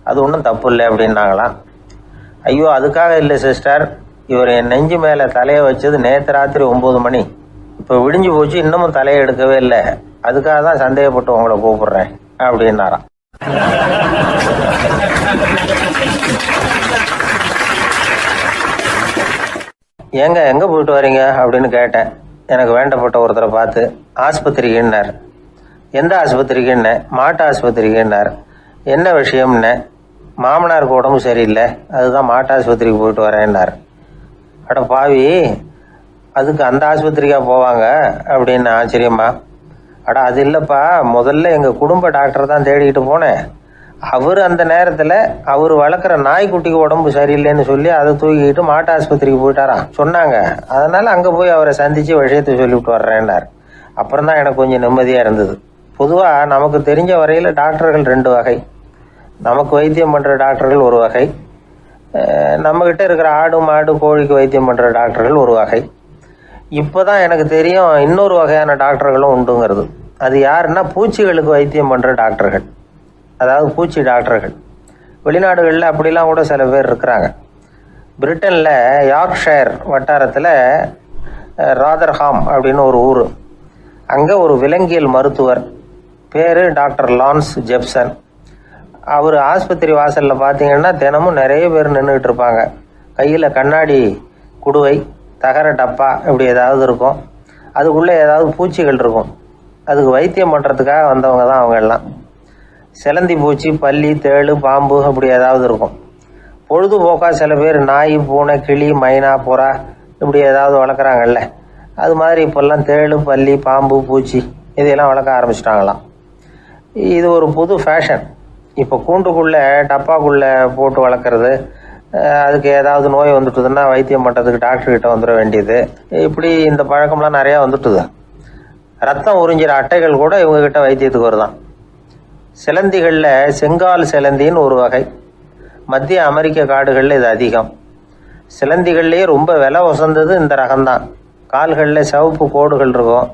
அது ஒன்றும் தப்பு இல்லை அப்படின்னாங்களாம். ஐயோ, அதுக்காக இல்லை சிஸ்டர், இவர் என் நெஞ்சு மேலே தலையை வச்சது நேற்று ராத்திரி 9 மணி, இப்போ விடிஞ்சு போச்சு, இன்னமும் தலையை எடுக்கவே இல்லை, அதுக்காக தான் சந்தேகப்பட்டு உங்களை கூப்பிடுறேன் அப்படின்னாராம். ஏங்க எங்கே போயிட்டு வரீங்க அப்படின்னு கேட்டேன். எனக்கு வேண்டப்பட்ட ஒருத்தரை பார்த்து. ஆஸ்பத்திரிக்குன்னார். எந்த ஆஸ்பத்திரிக்குன்னே? மாட்டு ஆஸ்பத்திரிக்குன்னார். என்ன விஷயம்னே? மாமனாருக்கு உடம்பு சரியில்லை, அதுதான் மாட்டு ஆஸ்பத்திரிக்கு போயிட்டு வரேன்னார். அட பாவி, அதுக்கு அந்த ஆஸ்பத்திரிக்காக போவாங்க அப்படின்னு ஆச்சரியமா. அட அது இல்லைப்பா, முதல்ல எங்கள் குடும்ப டாக்டர் தான் தேடிக்கிட்டு போனேன். அவர் அந்த நேரத்தில் அவர் வளர்க்குற நாய்க்குட்டிக்கு உடம்பு சரியில்லைன்னு சொல்லி அதை தூக்கிக்கிட்டு மாட்டு ஆஸ்பத்திரிக்கு போயிட்டாராம் சொன்னாங்க. அதனால் அங்கே போய் அவரை சந்தித்து விஷயத்தை சொல்லிவிட்டு வர்றேன்னார். அப்புறம் தான் எனக்கு கொஞ்சம் நிம்மதியாக இருந்தது. பொதுவாக நமக்கு தெரிஞ்ச வரையில் டாக்டர்கள் 2 வகை. நமக்கு வைத்தியம் பண்ணுற டாக்டர்கள் ஒரு வகை, நம்மக்கிட்ட இருக்கிற ஆடு மாடு கோழிக்கு வைத்தியம் பண்ணுற டாக்டர்கள் ஒரு வகை. இப்போ தான் எனக்கு தெரியும் இன்னொரு வகையான டாக்டர்களும் உண்டுங்கிறது. அது யாருன்னா பூச்சிகளுக்கு வைத்தியம் பண்ணுற டாக்டர்கள், அதாவது பூச்சி டாக்டர்கள். வெளிநாடுகளில் அப்படிலாம் கூட சில பேர் இருக்கிறாங்க. பிரிட்டனில் யார்க்ஷயர் வட்டாரத்தில் ராதர்ஹாம் அப்படின்னு ஒரு ஊர், அங்கே ஒரு விலங்கியல் மருத்துவர் பேர் டாக்டர் லான்ஸ் ஜெப்சன். அவர் ஆஸ்பத்திரி வாசலில் பார்த்தீங்கன்னா தினமும் நிறைய பேர் நின்றுக்கிட்டு இருப்பாங்க. கையில் கண்ணாடி குடுவை, தகர டப்பா இப்படி ஏதாவது இருக்கும், அதுக்குள்ளே ஏதாவது பூச்சிகள் இருக்கும். அதுக்கு வைத்தியம் பண்ணுறதுக்காக வந்தவங்க தான் அவங்க எல்லாம். சிலந்தி பூச்சி, பல்லி, தேளு, பாம்பு அப்படி ஏதாவது இருக்கும். பொழுதுபோக்காக சில பேர் நாய், பூனை, கிளி, மைனா, புறா இப்படி ஏதாவது வளர்க்குறாங்கல்ல, அது மாதிரி இப்போல்லாம் தேளு, பல்லி, பாம்பு, பூச்சி இதையெல்லாம் வளர்க்க ஆரம்பிச்சிட்டாங்களாம். இது ஒரு புது ஃபேஷன். இப்போ கூண்டுக்குள்ளே டப்பாக்குள்ளே போட்டு வளர்க்குறது, அதுக்கு ஏதாவது நோய் வந்துட்டுதுன்னா வைத்தியம் பண்ணுறதுக்கு டாக்டர்கிட்ட வந்துட வேண்டியது, இப்படி இந்த பழக்கம்லாம் நிறையா வந்துட்டுது. ரத்தம் உறிஞ்சிற அட்டைகள் கூட இவங்ககிட்ட வைத்தியத்துக்கு வருதான். சிலந்திகளில் செங்கால் சிலந்தின்னு ஒரு வகை. மத்திய அமெரிக்க காடுகளில் இது அதிகம். சிலந்திகள்லேயே ரொம்ப விலை உசந்தது இந்த ரகம்தான். கால்களில் சிவப்பு கோடுகள் இருக்கும்.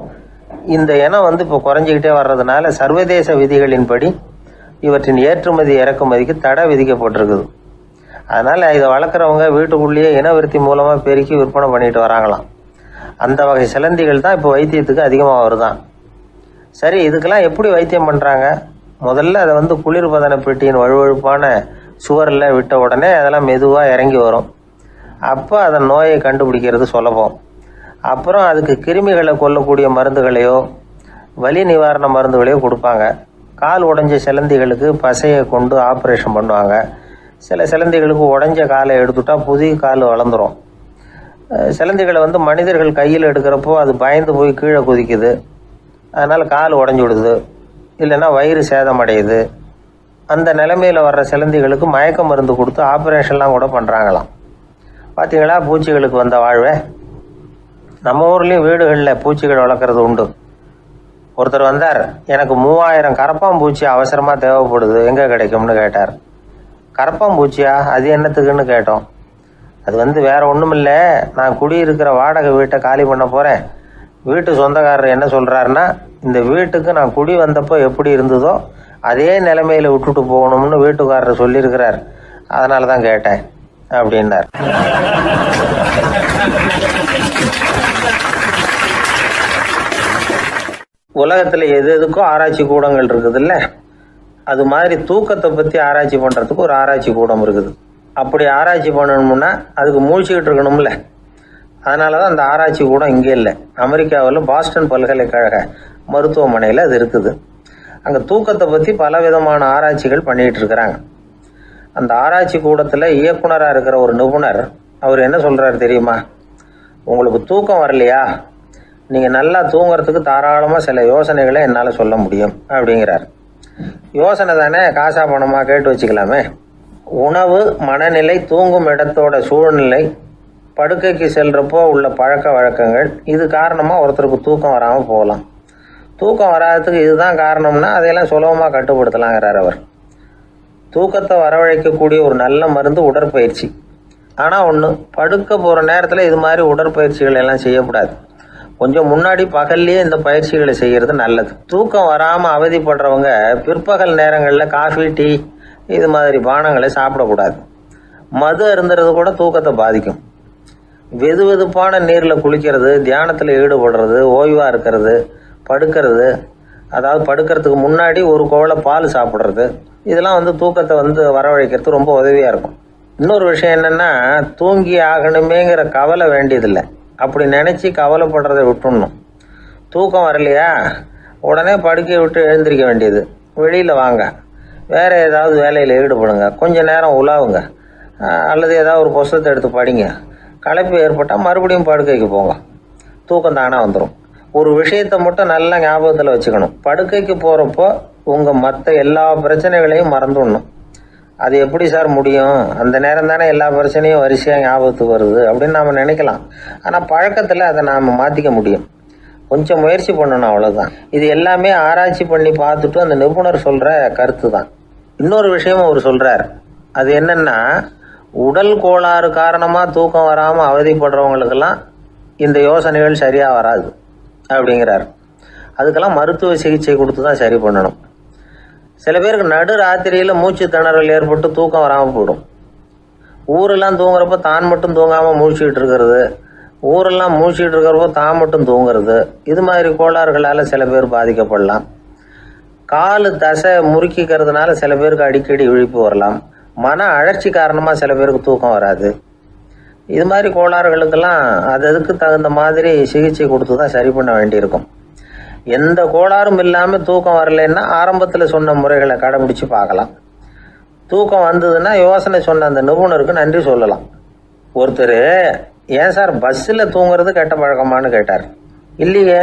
இந்த இனம் இப்போ குறைஞ்சிக்கிட்டே வர்றதுனால சர்வதேச விதிகளின்படி இவற்றின் ஏற்றுமதி இறக்குமதிக்கு தடை விதிக்கப்பட்டிருக்குது. அதனால் இதை வளர்க்குறவங்க வீட்டுக்குள்ளேயே இனவிருத்தி மூலமாக பெருக்கி விற்பனை பண்ணிட்டு வராங்களாம். அந்த வகை சிலந்திகள் தான் இப்போ வைத்தியத்துக்கு அதிகமாக வருதான். சரி, இதுக்கெல்லாம் எப்படி வைத்தியம் பண்ணுறாங்க? முதல்ல அதை குளிர்பதன பெட்டியின் வழுவழுப்பான சுவரில் விட்ட உடனே அதெல்லாம் மெதுவாக இறங்கி வரும். அப்போ அதன் நோயை கண்டுபிடிக்கிறது சுலபம். அப்புறம் அதுக்கு கிருமிகளை கொல்லக்கூடிய மருந்துகளையோ வலி நிவாரண மருந்துகளையோ கொடுப்பாங்க. கால் உடைஞ்ச சிலந்திகளுக்கு பசையை கொண்டு ஆப்ரேஷன் பண்ணுவாங்க. சில சிலந்திகளுக்கு உடைஞ்ச காலை எடுத்துட்டா புதிய கால் வளர்ந்துடும். சிலந்திகளை மனிதர்கள் கையில் எடுக்கிறப்போ அது பயந்து போய் கீழே குதிக்குது, அதனால் கால் உடஞ்சி விடுது, இல்லைன்னா வயிறு சேதமடையுது. அந்த நிலைமையில் வர்ற சிலந்திகளுக்கு மயக்க மருந்து கொடுத்து ஆப்ரேஷன்லாம் கூட பண்ணுறாங்களாம். பார்த்தீங்களா பூச்சிகளுக்கு வந்த வாழ்வை? நம்ம ஊர்லேயும் வீடுகளில் பூச்சிகள் வளர்க்குறது உண்டு. ஒருத்தர் வந்தார், எனக்கு 3000 கரப்பாம்பூச்சி அவசரமாக தேவைப்படுது, எங்கே கிடைக்கும்னு கேட்டார். கரப்பாம்பூச்சியா? அது என்னத்துக்குன்னு கேட்டோம். அது வேற ஒன்றும் இல்லை, நான் குடியிருக்கிற வாடகை வீட்டை காலி பண்ண போகிறேன். வீட்டு சொந்தக்காரர் என்ன சொல்கிறாருன்னா, இந்த வீட்டுக்கு நான் குடி வந்தப்போ எப்படி இருந்ததோ அதே நிலைமையில் விட்டுட்டு போகணும்னு வீட்டுக்காரர் சொல்லியிருக்கிறார், அதனால தான் கேட்டேன் அப்படின்னார். உலகத்தில் எது எதுக்கும் ஆராய்ச்சி கூடங்கள் இருக்குதுல்ல, அது மாதிரி தூக்கத்தை பற்றி ஆராய்ச்சி பண்ணுறதுக்கு ஒரு ஆராய்ச்சி கூடம் இருக்குது. அப்படி ஆராய்ச்சி பண்ணணும்னா அதுக்கு மூழ்கிக்கிட்டு இருக்கணும்ல, அதனால தான் அந்த ஆராய்ச்சி கூடம் இங்கே இல்லை. அமெரிக்காவில் பாஸ்டன் பல்கலைக்கழக மருத்துவமனையில் அது இருக்குது. அங்கே தூக்கத்தை பற்றி பலவிதமான ஆராய்ச்சிகள் பண்ணிகிட்டு இருக்கிறாங்க. அந்த ஆராய்ச்சி கூடத்தில் இயக்குனராக இருக்கிற ஒரு நிபுணர், அவர் என்ன சொல்கிறாரு தெரியுமா? உங்களுக்கு தூக்கம் வரலையா, நீங்கள் நல்லா தூங்குறதுக்கு தாராளமாக சில யோசனைகளை என்னால் சொல்ல முடியும் அப்படிங்கிறார். யோசனை தானே, காசா பணமாக கேட்டு வச்சுக்கலாமே. உணவு, மனநிலை, தூங்கும் இடத்தோட சூழ்நிலை, படுக்கைக்கு செல்கிறப்போ உள்ள பழக்க வழக்கங்கள், இது காரணமாக ஒருத்தருக்கு தூக்கம் வராமல் போகலாம். தூக்கம் வராததுக்கு இதுதான் காரணம்னா அதையெல்லாம் சுலபமாக கட்டுப்படுத்தலாங்கிறார் அவர். தூக்கத்தை வரவழைக்கக்கூடிய ஒரு நல்ல மருந்து உடற்பயிற்சி. ஆனால் ஒன்று, படுக்க போகிற நேரத்தில் இது மாதிரி உடற்பயிற்சிகள் எல்லாம் செய்யக்கூடாது. கொஞ்சம் முன்னாடி பகல்லையே இந்த பயிற்சிகளை செய்கிறது நல்லது. தூக்கம் வராமல் அவதிப்படுறவங்க பிற்பகல் நேரங்களில் காஃபி, டீ இது மாதிரி பானங்களை சாப்பிடக்கூடாது. மது அருந்துறது கூட தூக்கத்தை பாதிக்கும். வெது வெதுப்பான நீரில் குளிக்கிறது, தியானத்தில் ஈடுபடுறது, ஓய்வாக இருக்கிறது, படுக்கிறது, அதாவது படுக்கிறதுக்கு முன்னாடி ஒரு கோவலை பால் சாப்பிட்றது, இதெல்லாம் தூக்கத்தை வரவழைக்கிறதுக்கு ரொம்ப உதவியாக இருக்கும். இன்னொரு விஷயம் என்னென்னா, தூங்கி ஆகணுமேங்கிற கவலை வேண்டியதில்லை. அப்படி நினச்சி கவலைப்படுறதை விட்டுடணும். தூக்கம் வரலையா, உடனே படுக்கையை விட்டு எழுந்திரிக்க வேண்டியது. வெளியில் வாங்க, வேறு ஏதாவது வேலையில் ஈடுபடுங்க, கொஞ்சம் நேரம் உலாவுங்க, அல்லது ஏதாவது ஒரு புஸ்தகத்தை எடுத்து படிங்க. களைப்பு ஏற்பட்டால் மறுபடியும் படுக்கைக்கு போங்க, தூக்கம் தானே வந்துடும். ஒரு விஷயத்தை மட்டும் நல்லா ஞாபகத்தில் வச்சுக்கணும். படுக்கைக்கு போகிறப்போ உங்கள் மற்ற எல்லா பிரச்சனைகளையும் மறந்துடணும். அது எப்படி சார் முடியும், அந்த நேரம் தானே எல்லா பிரச்சனையும் வரிசையாக ஞாபகத்துக்கு வருது அப்படின்னு நாம் நினைக்கலாம். ஆனால் பழக்கத்தில் அதை நாம் மாற்றிக்க முடியும். கொஞ்சம் முயற்சி பண்ணணும், அவ்வளோதான். இது எல்லாமே ஆராய்ச்சி பண்ணி பார்த்துட்டு அந்த நிபுணர் சொல்கிற கருத்து தான். இன்னொரு விஷயமும் அவர் சொல்கிறார். அது என்னென்னா, உடல் கோளாறு காரணமாக தூக்கம் வராமல் அவதிப்படுறவங்களுக்கெல்லாம் இந்த யோசனைகள் சரியாக வராது அப்படிங்கிறார். அதுக்கெல்லாம் மருத்துவ சிகிச்சை கொடுத்து தான் சரி பண்ணணும். சில பேருக்கு நடு ராத்திரியில் மூச்சு திணறல் ஏற்பட்டு தூக்கம் வராமல் போயிடும். ஊரெல்லாம் தூங்குறப்ப தான் மட்டும் தூங்காமல் மூழ்கிட்டு இருக்கிறது, ஊரெல்லாம் மூழ்கிட்டு இருக்கிறப்போ தான் மட்டும் தூங்குறது, இது மாதிரி கோளாறுகளால் சில பேர் பாதிக்கப்படலாம். கால் தசை முறுக்கிக்கிறதுனால சில பேருக்கு அடிக்கடி விழிப்பு வரலாம். மன அழற்சி காரணமாக சில பேருக்கு தூக்கம் வராது. இது மாதிரி கோளாறுகளுக்கெல்லாம் அதுக்கு தகுந்த மாதிரி சிகிச்சை கொடுத்து தான் சரி பண்ண வேண்டியிருக்கும். எந்த கோளாறும் இல்லாமல் தூக்கம் வரலைன்னா ஆரம்பத்தில் சொன்ன முறைகளை கடைபிடிச்சு பார்க்கலாம். தூக்கம் வந்ததுன்னா யோசனை சொன்ன அந்த நிபுணருக்கு நன்றி சொல்லலாம். ஒருத்தர், ஏன் சார் பஸ்ஸில் தூங்குறது கெட்ட பழக்கமானு கேட்டார். இல்லையே,